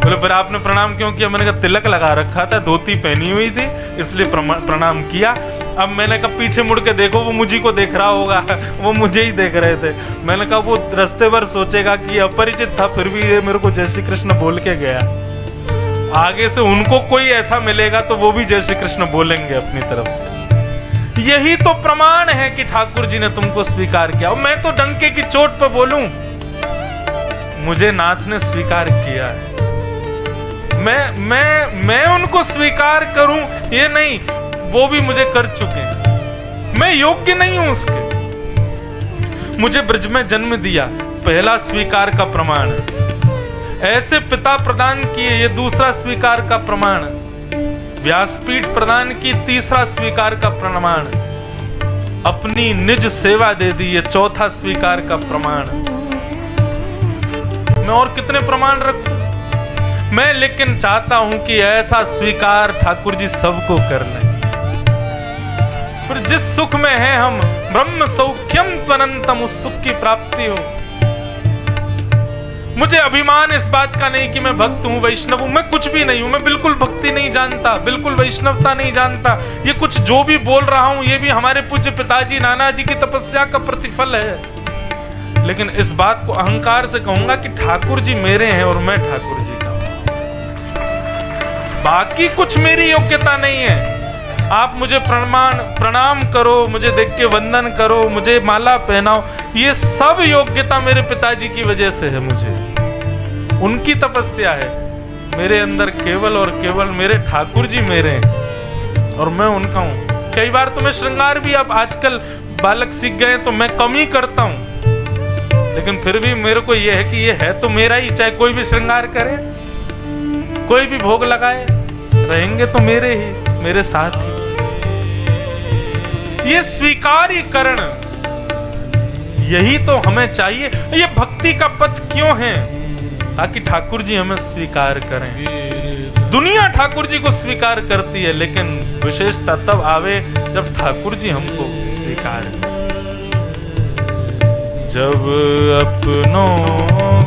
बोले फिर आपने प्रणाम क्यों किया? मैंने कहा तिलक लगा रखा था, धोती पहनी हुई थी, इसलिए प्रणाम किया। अब मैंने कहा पीछे मुड़ के देखो, वो मुझी को देख रहा होगा, वो मुझे ही देख रहे थे। मैंने कहा वो रास्ते भर सोचेगा कि अपरिचित था, फिर भी ये मेरे को जय श्री कृष्ण बोल के गया। आगे से उनको कोई ऐसा मिलेगा तो वो भी जय श्री कृष्ण बोलेंगे अपनी तरफ से। यही तो प्रमाण है कि ठाकुर जी ने तुमको स्वीकार किया। और मैं तो डंके की चोट पर बोलूं, मुझे नाथ ने स्वीकार किया है। मैं उनको स्वीकार करूं ये नहीं, वो भी मुझे कर चुके हैं। मैं योग्य नहीं हूं उसके। मुझे ब्रज में जन्म दिया, पहला स्वीकार का प्रमाण। ऐसे पिता प्रदान किए, ये दूसरा स्वीकार का प्रमाण। व्यासपीठ प्रदान की, तीसरा स्वीकार का प्रमाण। अपनी निज सेवा दे दी, ये चौथा स्वीकार का प्रमाण। मैं और कितने प्रमाण रखूं? मैं लेकिन चाहता हूं कि ऐसा स्वीकार ठाकुर जी सबको कर लें। फिर जिस सुख में है हम, ब्रह्म सौख्यम त्वनंतम, उस सुख की प्राप्ति हो। मुझे अभिमान इस बात का नहीं कि मैं भक्त हूं, वैष्णव हूं। मैं कुछ भी नहीं हूं। मैं बिल्कुल भक्ति नहीं जानता, बिल्कुल वैष्णवता नहीं जानता। ये कुछ जो भी बोल रहा हूं, ये भी हमारे पूज्य पिताजी नाना जी की तपस्या का प्रतिफल है। लेकिन इस बात को अहंकार से कहूंगा कि ठाकुर जी मेरे हैं और मैं ठाकुर जी का हूं। बाकी कुछ मेरी योग्यता नहीं है। आप मुझे प्रणाम करो, मुझे देख के वंदन करो, मुझे माला पहनाओ, ये सब योग्यता मेरे पिताजी की वजह से है। मुझे उनकी तपस्या है। मेरे अंदर केवल और केवल मेरे ठाकुर जी मेरे हैं और मैं उनका हूं। कई बार तो मैं श्रृंगार भी, अब आजकल बालक सीख गए तो मैं कम ही करता हूं, लेकिन फिर भी मेरे को यह है कि ये है तो मेरा ही। चाहे कोई भी श्रृंगार करे, कोई भी भोग लगाए, रहेंगे तो मेरे ही, मेरे साथ ही। ये स्वीकारीकरण, यही तो हमें चाहिए। ये भक्ति का पथ क्यों है? ताकि ठाकुर जी हमें स्वीकार करें। दुनिया ठाकुर जी को स्वीकार करती है, लेकिन विशेषता तब आवे जब ठाकुर जी हमको स्वीकार करें। जब अपनों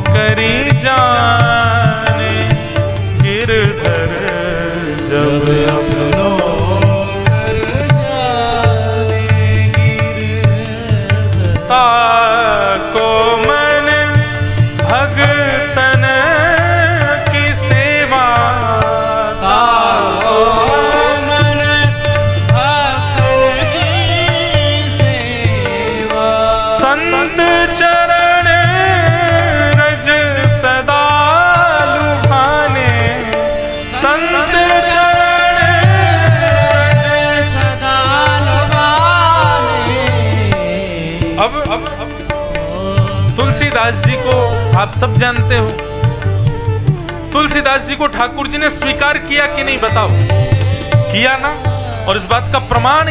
करी जाने गिरधर, जब अपनों ताको मन भगतन की सेवा, ताको मन भगतन की सेवा। संत चरण रज सदा लुभाने, संत चरण रज सदा लुभाने। अब तुलसीदास जी को आप सब जानते हो। तुलसीदास जी को ठाकुर जी ने स्वीकार किया कि नहीं बताओ? किया ना। और इस बात का प्रमाण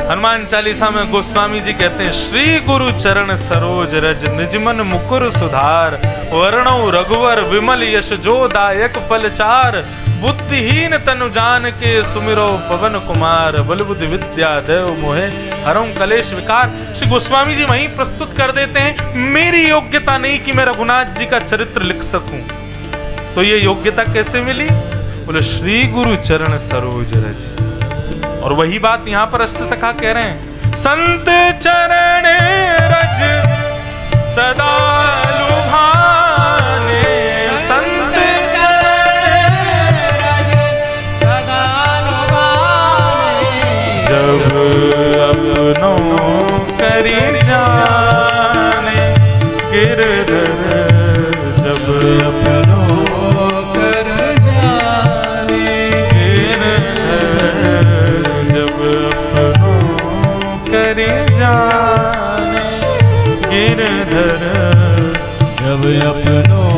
हनुमान चालीसा में गोस्वामी जी कहते हैं, श्री गुरु चरण सरोज रज निजमन मुकुर सुधार, वर्णो रघुवर विमल यश जो दायक फल चार, बुद्धिहीन तनु जान के सुमिरो पवन कुमार, बल बुद्धि विद्या देव मोहे हरऊं कलेश विकार। श्री गोस्वामी जी वहीं प्रस्तुत कर देते हैं, मेरी योग्यता नहीं कि मैं रघुनाथ जी का चरित्र लिख सकूं। तो ये योग्यता कैसे मिली? बोले श्री गुरु चरण सरोज रज। और वही बात यहां पर अष्ट सखा कह रहे हैं, संत चरण रज सदा लुभाने, संत जब अपनों करी जाने गिरधर, जब अपनों कर जाने गिरधर, जब अपनों करी जाने गिरधर, जब अपनों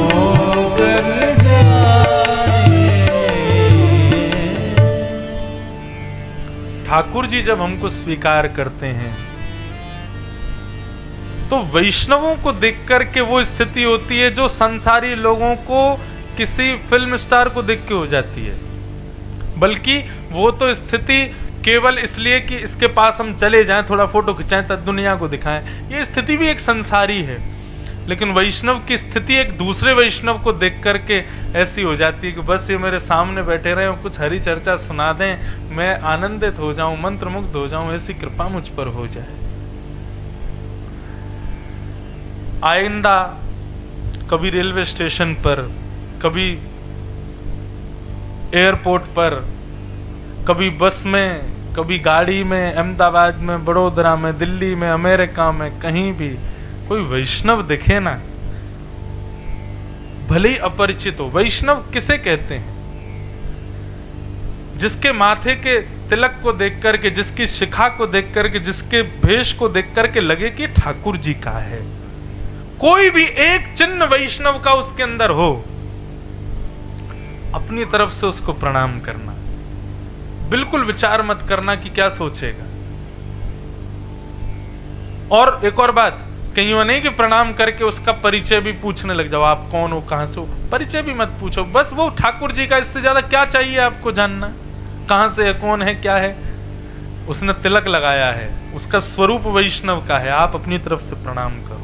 कर जाने। ठाकुर जी जब हमको स्वीकार करते हैं तो वैष्णवों को देख करके वो स्थिति होती है जो संसारी लोगों को किसी फिल्म स्टार को देख के हो जाती है, बल्कि वो तो स्थिति केवल इसलिए कि इसके पास हम चले जाएं, थोड़ा फोटो खिंचाएं, तब दुनिया को दिखाएं, ये स्थिति भी एक संसारी है। लेकिन वैष्णव की स्थिति एक दूसरे वैष्णव को देख करके ऐसी हो जाती है कि बस ये मेरे सामने बैठे रहे और कुछ हरी चर्चा सुना दें, मैं आनंदित हो जाऊं, मंत्रमुग्ध हो जाऊं, ऐसी कृपा मुझ पर हो जाए। आइंदा कभी रेलवे स्टेशन पर, कभी एयरपोर्ट पर, कभी बस में, कभी गाड़ी में, अहमदाबाद में, बड़ोदरा में, दिल्ली में, अमेरिका में, कहीं भी कोई वैष्णव दिखे ना, भले ही अपरिचित हो। वैष्णव किसे कहते हैं? जिसके माथे के तिलक को देख करके, जिसकी शिखा को देख करके, जिसके भेष को देख करके लगे कि ठाकुर जी का है। कोई भी एक चिन्ह वैष्णव का उसके अंदर हो, अपनी तरफ से उसको प्रणाम करना, बिल्कुल विचार मत करना कि क्या सोचेगा। और एक और बात, कहीं वो नहीं कि प्रणाम करके उसका परिचय भी पूछने लग जाओ, आप कौन हो, कहां से हो, परिचय भी मत पूछो, बस वो ठाकुर जी का, इससे ज्यादा क्या चाहिए आपको जानना, कहां से है, कौन है, क्या है। उसने तिलक लगाया है, उसका स्वरूप वैष्णव का है, आप अपनी तरफ से प्रणाम करो।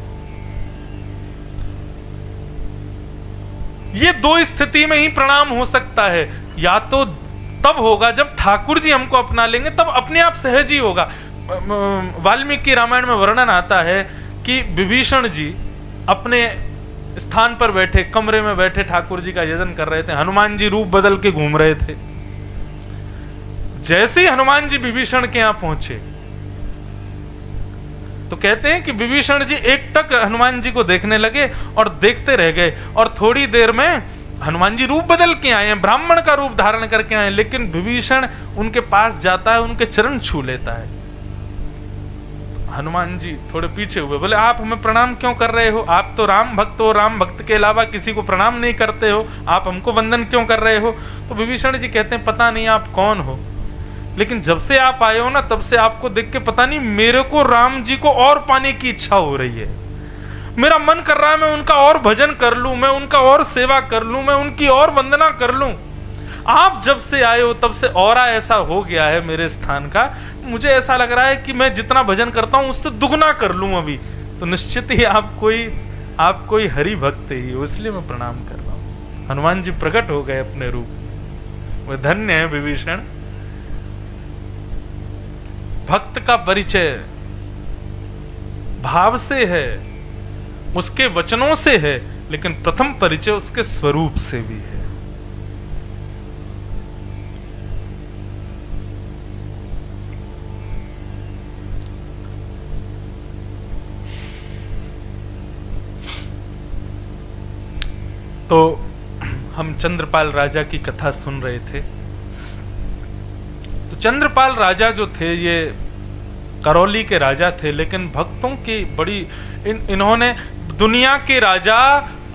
ये दो स्थिति में ही प्रणाम हो सकता है, या तो तब होगा जब ठाकुर जी हमको अपना लेंगे, तब अपने आप सहज ही होगा। वाल्मीकि रामायण में वर्णन आता है कि विभीषण जी अपने स्थान पर बैठे, कमरे में बैठे ठाकुर जी का यजन कर रहे थे, हनुमान जी रूप बदल के घूम रहे थे। जैसे ही हनुमान जी विभीषण के यहां पहुंचे तो कहते हैं कि विभीषण जी एकटक हनुमान जी को देखने लगे और देखते रह गए, और थोड़ी देर में हनुमान जी रूप बदल के आए हैं, ब्राह्मण का रूप धारण करके आए, लेकिन विभीषण उनके पास जाता है, उनके चरण छू लेता है। हनुमान जी थोड़े पीछे हुए, बोले आप हमें प्रणाम क्यों कर रहे हो? आप तो राम भक्त हो, राम भक्त के अलावा किसी को प्रणाम नहीं करते हो, आप हमको वंदन क्यों कर रहे हो? तो विभीषण जी कहते हैं पता नहीं आप कौन हो, लेकिन जब से आप आए हो ना, तब से आपको देख के पता नहीं मेरे को राम जी को और पाने की इच्छा हो रही है। मेरा मन कर रहा है मैं उनका और भजन कर लूं, मैं उनका और सेवा कर लूं, मैं उनकी और वंदना कर लूं। आप जब से आए हो तब से औरा ऐसा हो गया है मेरे स्थान का, मुझे ऐसा लग रहा है कि मैं जितना भजन करता हूं उससे दुगना कर लूं अभी। तो निश्चित ही आप कोई हरि भक्त ही हो, इसलिए मैं प्रणाम कर रहा हूं। हनुमान जी प्रकट हो गए अपने रूप। वह धन्य है विभीषण। भक्त का परिचय भाव से है, उसके वचनों से है, लेकिन प्रथम परिचय उसके स्वरूप से भी है। तो हम चंद्रपाल राजा की कथा सुन रहे थे। तो चंद्रपाल राजा जो थे ये करौली के राजा थे, लेकिन भक्तों की बड़ी इन्होंने दुनिया के राजा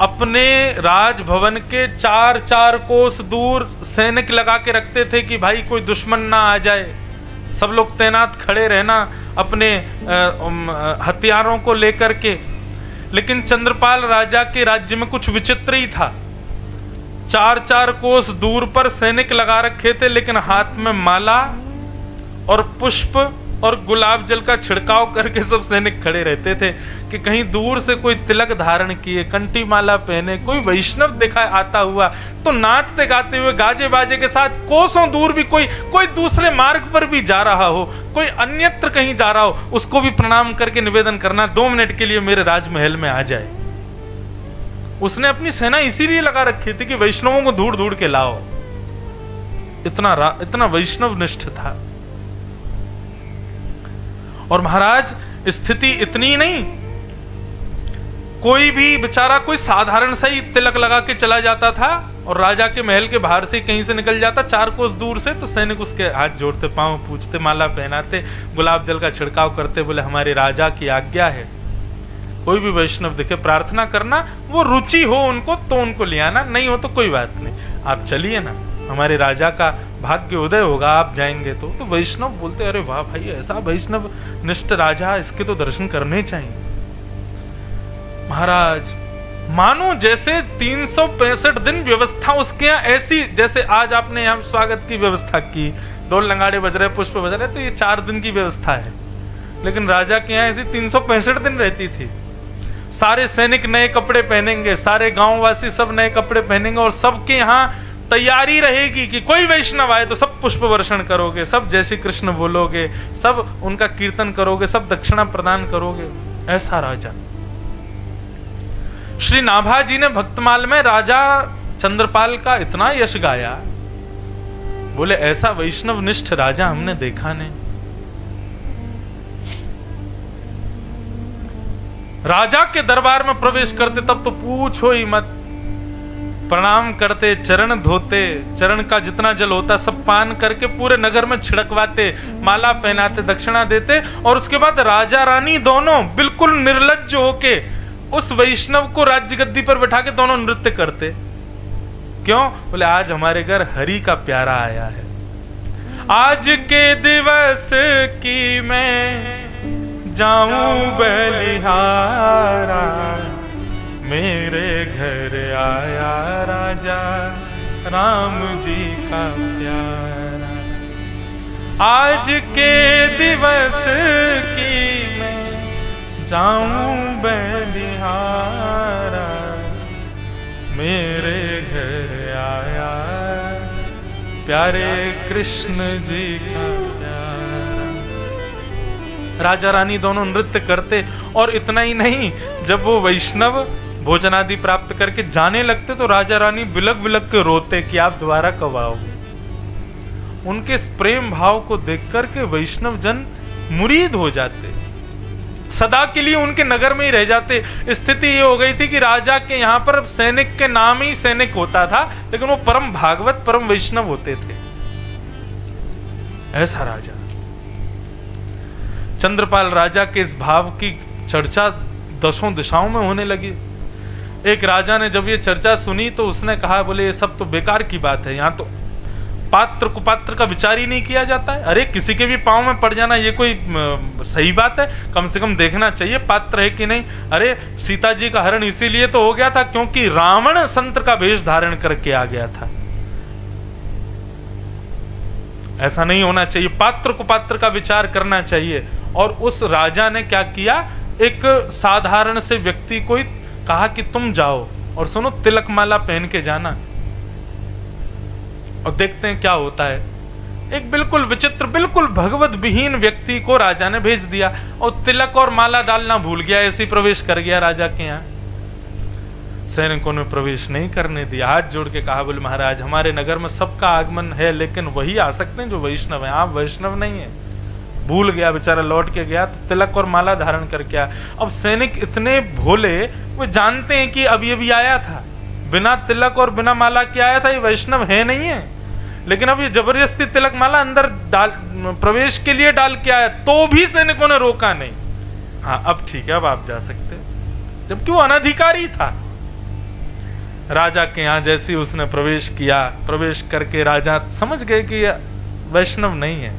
अपने राजभवन के 4-4 कोस दूर सैनिक लगा के रखते थे कि भाई कोई दुश्मन ना आ जाए, सब लोग तैनात खड़े रहना अपने हथियारों को लेकर के। लेकिन चंद्रपाल राजा के राज्य में कुछ विचित्र ही था। 4-4 कोस दूर पर सैनिक लगा रखे थे, लेकिन हाथ में माला और पुष्प और गुलाब जल का छिड़काव करके सब सैनिक खड़े रहते थे कि कहीं दूर से कोई तिलक धारण किए, कंठी माला पहने कोई वैष्णव दिखा आता हुआ तो नाचते गाते हुए गाजे बाजे के साथ कोसों दूर भी कोई दूसरे मार्ग पर भी जा रहा हो, कोई अन्यत्र कहीं जा रहा हो, उसको भी प्रणाम करके निवेदन करना 2 मिनट के लिए मेरे राजमहल में आ जाए। उसने अपनी सेना इसीलिए लगा रखी थी कि वैष्णवों को ढूंढ ढूंढ के लाओ। इतना वैष्णव निष्ठ था। और महाराज स्थिति इतनी नहीं, कोई भी बेचारा कोई साधारण सा ही तिलक लगा के चला जाता था और राजा के महल के बाहर से कहीं से निकल जाता 4 कोस दूर से, तो सैनिक उसके हाथ जोड़ते, पांव पूछते, माला पहनाते, गुलाब जल का छिड़काव करते, बोले हमारे राजा की आज्ञा है, कोई भी वैष्णव दिखे प्रार्थना करना, वो रुचि हो उनको तो उनको ले आना, नहीं हो तो कोई बात नहीं, आप चलिए ना, हमारे राजा का भाग्य उदय होगा, आप जाएंगे तो वैष्णव बोलते अरे वाह भाई, ऐसा वैष्णव निष्ठ राजा, इसके तो दर्शन करने चाहिए। महाराज मानो जैसे 365 दिन व्यवस्था उसके यहाँ ऐसी, जैसे आज आपने यहाँ स्वागत की व्यवस्था की, ढोल नगाड़े बज रहे, पुष्प बज रहे, तो ये 4 दिन की व्यवस्था है, लेकिन राजा के यहाँ ऐसी 365 दिन रहती थी। सारे सैनिक नए कपड़े पहनेंगे, सारे गांववासी सब नए कपड़े पहनेंगे, और सबके यहाँ तैयारी रहेगी कि कोई वैष्णव आए तो सब पुष्प वर्षण करोगे, सब जय श्री कृष्ण बोलोगे, सब उनका कीर्तन करोगे, सब दक्षिणा प्रदान करोगे। ऐसा राजा। श्री नाभाजी ने भक्तमाल में राजा चंद्रपाल का इतना यश गाया, बोले ऐसा वैष्णव निष्ठ राजा हमने देखा नहीं। राजा के दरबार में प्रवेश करते तब तो पूछो ही मत, प्रणाम करते, चरण धोते, चरण का जितना जल होता सब पान करके पूरे नगर में छिड़कवाते, माला पहनाते, दक्षिणा देते, और उसके बाद राजा रानी दोनों बिल्कुल निर्लज्ज होके उस वैष्णव को राज्य गद्दी पर बैठा के दोनों नृत्य करते। क्यों? बोले आज हमारे घर हरि का प्यारा आया है, आज के दिवस की मैं जाऊं बलिहारा, मेरे घर आया राजा राम जी का प्यारा। आज के दिवस की मैं जाऊं बलिहारा, मेरे घर आया प्यारे कृष्ण जी का प्यारा। राजा रानी दोनों नृत्य करते, और इतना ही नहीं, जब वो वैष्णव भोजन आदि प्राप्त करके जाने लगते तो राजा रानी बिलक बिलक के रोते कि आप दोबारा कब आओगे। उनके इस प्रेम भाव को देख करके वैष्णव जन मुरीद हो जाते, सदा के लिए उनके नगर में ही रह जाते। स्थिति ये हो गई थी कि राजा के यहाँ पर सैनिक के नाम ही सैनिक होता था, लेकिन वो परम भागवत परम वैष्णव होते थे। ऐसा राजा। चंद्रपाल राजा के इस भाव की चर्चा 10 दिशाओं में होने लगी। एक राजा ने जब ये चर्चा सुनी तो उसने कहा, बोले ये सब तो बेकार की बात है, यहाँ तो पात्र कुपात्र का विचार ही नहीं किया जाता है। अरे किसी के भी पांव में पड़ जाना ये कोई सही बात है? कम से कम देखना चाहिए पात्र है कि नहीं। अरे सीता जी का हरण इसीलिए तो हो गया था क्योंकि रावण संत का वेश धारण करके आ गया था। ऐसा नहीं होना चाहिए, पात्र कुपात्र का विचार करना चाहिए। और उस राजा ने क्या किया, एक साधारण से व्यक्ति को ही कहा कि तुम जाओ और सुनो तिलक माला पहन के जाना, और देखते हैं क्या होता है। एक बिल्कुल विचित्र, बिल्कुल भगवत विहीन व्यक्ति को राजा ने भेज दिया, और तिलक और माला डालना भूल गया, ऐसे प्रवेश कर गया राजा के यहाँ। सैनिकों ने प्रवेश नहीं करने दिया, हाथ जोड़ के कहा, बोले महाराज हमारे नगर में सबका आगमन है, लेकिन वही आ सकते हैं जो वैष्णव है, आप वैष्णव नहीं है। भूल गया बेचारा, लौट के गया तो तिलक और माला धारण करके आया। अब सैनिक इतने भोले, वो जानते हैं कि अभी अभी आया था, बिना तिलक और बिना माला के आया था, ये वैष्णव है नहीं है, लेकिन अब ये जबरदस्ती तिलक माला अंदर डाल प्रवेश के लिए डाल के आया, तो भी सैनिकों ने रोका नहीं। हाँ अब ठीक है, अब आप जा सकते, जबकि वो अनधिकारी था। राजा के यहाँ जैसे उसने प्रवेश किया, प्रवेश करके राजा समझ गए कि वैष्णव नहीं है,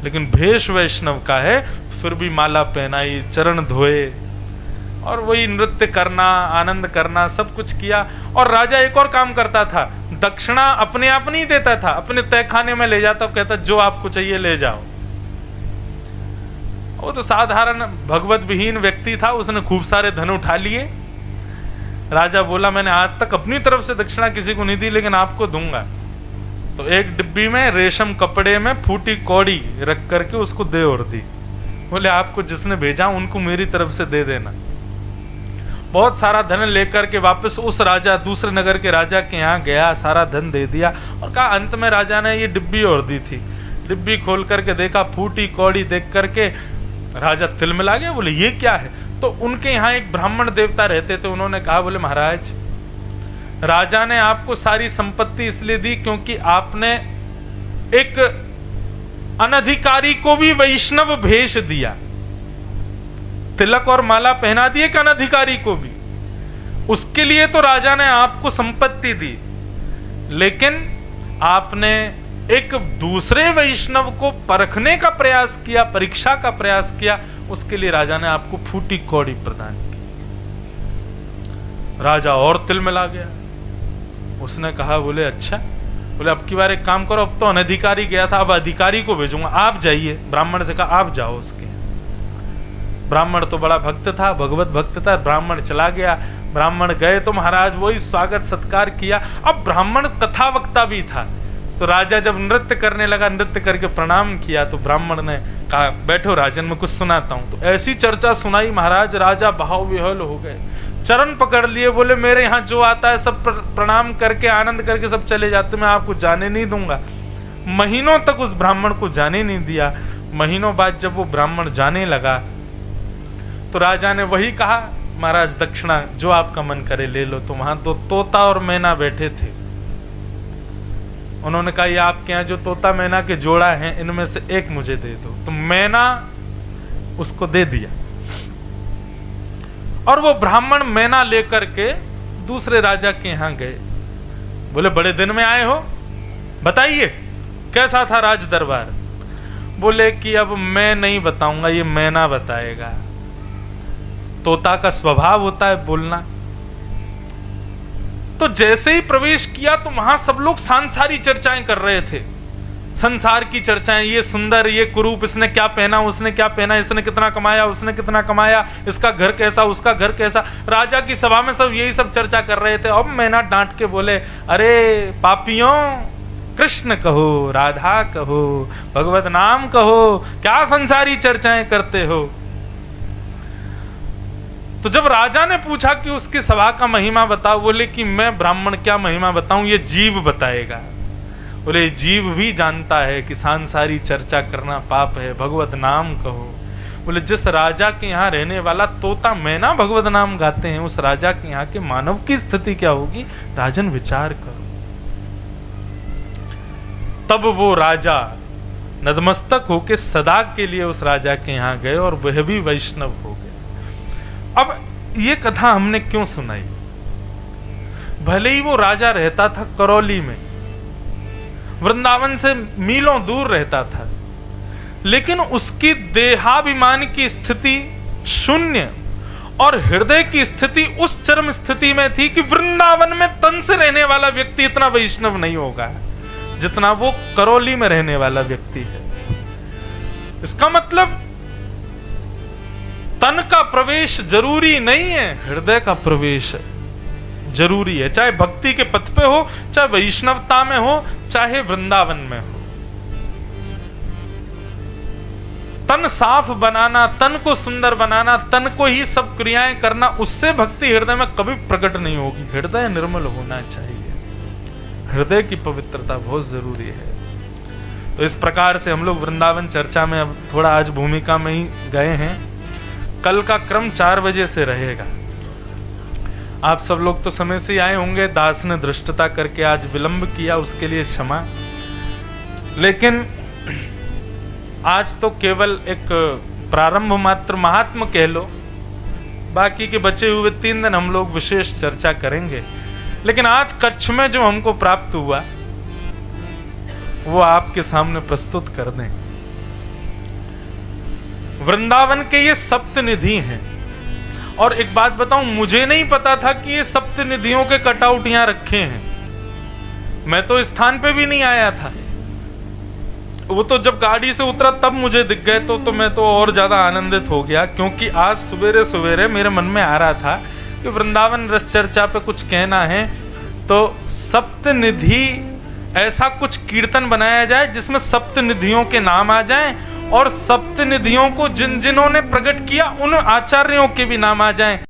लेकिन भेष वैष्णव का है, फिर भी माला पहनाई, चरण धोए, और वही नृत्य करना, आनंद करना, सब कुछ किया। और राजा एक और काम करता था, दक्षिणा अपने आप नहीं देता था, अपने तहखाने में ले जाता, कहता जो आपको चाहिए ले जाओ। वो तो साधारण भगवत विहीन व्यक्ति था, उसने खूब सारे धन उठा लिए। राजा बोला मैंने आज तक अपनी तरफ से दक्षिणा किसी को नहीं दी, लेकिन आपको दूंगा। तो एक डिब्बी में रेशम कपड़े में फूटी कौड़ी रख करके उसको दे और दी। बोले आपको जिसने भेजा उनको मेरी तरफ से दे देना। बहुत सारा धन लेकर के वापस उस राजा, दूसरे नगर के राजा के यहाँ गया, सारा धन दे दिया, और कहा अंत में राजा ने ये डिब्बी और दी थी। डिब्बी खोल करके देखा, फूटी कौड़ी देख करके राजा तिलमिला गया, बोले ये क्या है। तो उनके यहाँ एक ब्राह्मण देवता रहते थे, उन्होंने कहा, बोले महाराज राजा ने आपको सारी संपत्ति इसलिए दी क्योंकि आपने एक अनधिकारी को भी वैष्णव भेष दिया, तिलक और माला पहना दी एक अनधिकारी को भी, उसके लिए तो राजा ने आपको संपत्ति दी। लेकिन आपने एक दूसरे वैष्णव को परखने का प्रयास किया, परीक्षा का प्रयास किया, उसके लिए राजा ने आपको फूटी कौड़ी प्रदान की। राजा और तिलमिला गया। उसने कहा, बोले अच्छा, बोले अब की बार एक काम करो, अब तो अनधिकारी गया था, अब अधिकारी को भेजूंगा, आप जाइए। ब्राह्मण से कहा आप जाओ उसके। ब्राह्मण तो बड़ा भक्त था, भगवत भक्त था। ब्राह्मण चला गया। ब्राह्मण गए तो महाराज वही स्वागत सत्कार किया। अब ब्राह्मण कथा वक्ता भी था, तो राजा जब नृत्य करने लगा, नृत्य करके प्रणाम किया, तो ब्राह्मण ने कहा बैठो राजन, मैं कुछ सुनाता हूं। तो ऐसी चर्चा सुनाई महाराज, राजा भाव विह्वल हो गए, चरण पकड़ लिए, बोले मेरे यहाँ जो आता है सब प्रणाम करके आनंद करके सब चले जाते, मैं आपको जाने नहीं दूंगा। महीनों तक उस ब्राह्मण को जाने नहीं दिया। महीनों बाद जब वो ब्राह्मण जाने लगा तो राजा ने वही कहा, महाराज दक्षिणा जो आपका मन करे ले लो। तो वहां तो तोता और मैना बैठे थे। उन्होंने कहा ये आपके यहाँ जो तोता मैना के जोड़ा हैं, इनमें से एक मुझे दे दो। तो मैना उसको दे दिया और वो ब्राह्मण मैना लेकर के दूसरे राजा के यहां गए। बोले बड़े दिन में आए हो, बताइए कैसा था राज दरबार। बोले कि अब मैं नहीं बताऊंगा, ये मैना बताएगा। तोता का स्वभाव होता है बोलना। तो जैसे ही प्रवेश किया तो वहां सब लोग सांसारी चर्चाएं कर रहे थे, संसार की चर्चाएं, ये सुंदर, ये कुरूप, इसने क्या पहना, उसने क्या पहना, इसने कितना कमाया, उसने कितना कमाया, इसका घर कैसा, उसका घर कैसा। राजा की सभा में सब यही सब चर्चा कर रहे थे। अब मैना डांट के बोले, अरे पापियों, कृष्ण कहो, राधा कहो, भगवत नाम कहो, क्या संसारी चर्चाएं करते हो। तो जब राजा ने पूछा कि उसकी सभा का महिमा बताओ, बोले कि मैं ब्राह्मण क्या महिमा बताऊं, ये जीव बताएगा। बोले जीव भी जानता है कि सांसारी चर्चा करना पाप है, भगवत नाम कहो। बोले जिस राजा के यहाँ रहने वाला तोता मैना भगवत नाम गाते हैं, उस राजा के यहाँ के मानव की स्थिति क्या होगी, राजन विचार करो। तब वो राजा नतमस्तक होके सदा के लिए उस राजा के यहाँ गए और वह भी वैष्णव हो गए। अब ये कथा हमने क्यों सुनाई? भले ही वो राजा रहता था करौली में, वृंदावन से मीलों दूर रहता था, लेकिन उसकी देहाभिमान की स्थिति शून्य और हृदय की स्थिति उस चरम स्थिति में थी कि वृंदावन में तन से रहने वाला व्यक्ति इतना वैष्णव नहीं होगा जितना वो करौली में रहने वाला व्यक्ति है। इसका मतलब तन का प्रवेश जरूरी नहीं है, हृदय का प्रवेश जरूरी है। चाहे भक्ति के पथ पे हो, चाहे वैष्णवता में हो, चाहे वृंदावन में हो। तन साफ बनाना, तन को सुंदर बनाना, तन को ही सब क्रियाएं करना, उससे भक्ति हृदय में कभी प्रकट नहीं होगी। हृदय निर्मल होना चाहिए, हृदय की पवित्रता बहुत जरूरी है। तो इस प्रकार से हम लोग वृंदावन चर्चा में अब थोड़ा आज भूमिका में ही गए हैं। कल का क्रम 4 बजे से रहेगा। आप सब लोग तो समय से आए होंगे, दास ने धृष्टता करके आज विलंब किया, उसके लिए क्षमा। लेकिन आज तो केवल एक प्रारंभ मात्र महात्म कह लो, बाकी के बचे हुए 3 दिन हम लोग विशेष चर्चा करेंगे। लेकिन आज कच्छ में जो हमको प्राप्त हुआ वो आपके सामने प्रस्तुत कर दें। वृंदावन के ये सप्तनिधि हैं। और एक बात बताऊं, मुझे नहीं पता था कि ये सप्तनिधियों के कटआउट यहां रखे हैं। मैं तो स्थान पे भी नहीं आया था। वो तो जब गाड़ी से उतरा तब मुझे दिख गए, तो मैं तो और ज्यादा आनंदित हो गया, क्योंकि आज सवेरे सवेरे मेरे मन में आ रहा था कि वृंदावन रस चर्चा पे कुछ कहना है, तो सप्तनिधि ऐसा कुछ कीर्तन बनाया जाए जिसमें सप्तनिधियों के नाम आ जाएं और सप्तनिधियों को जिन जिन्होंने प्रकट किया उन आचार्यों के भी नाम आ जाएं।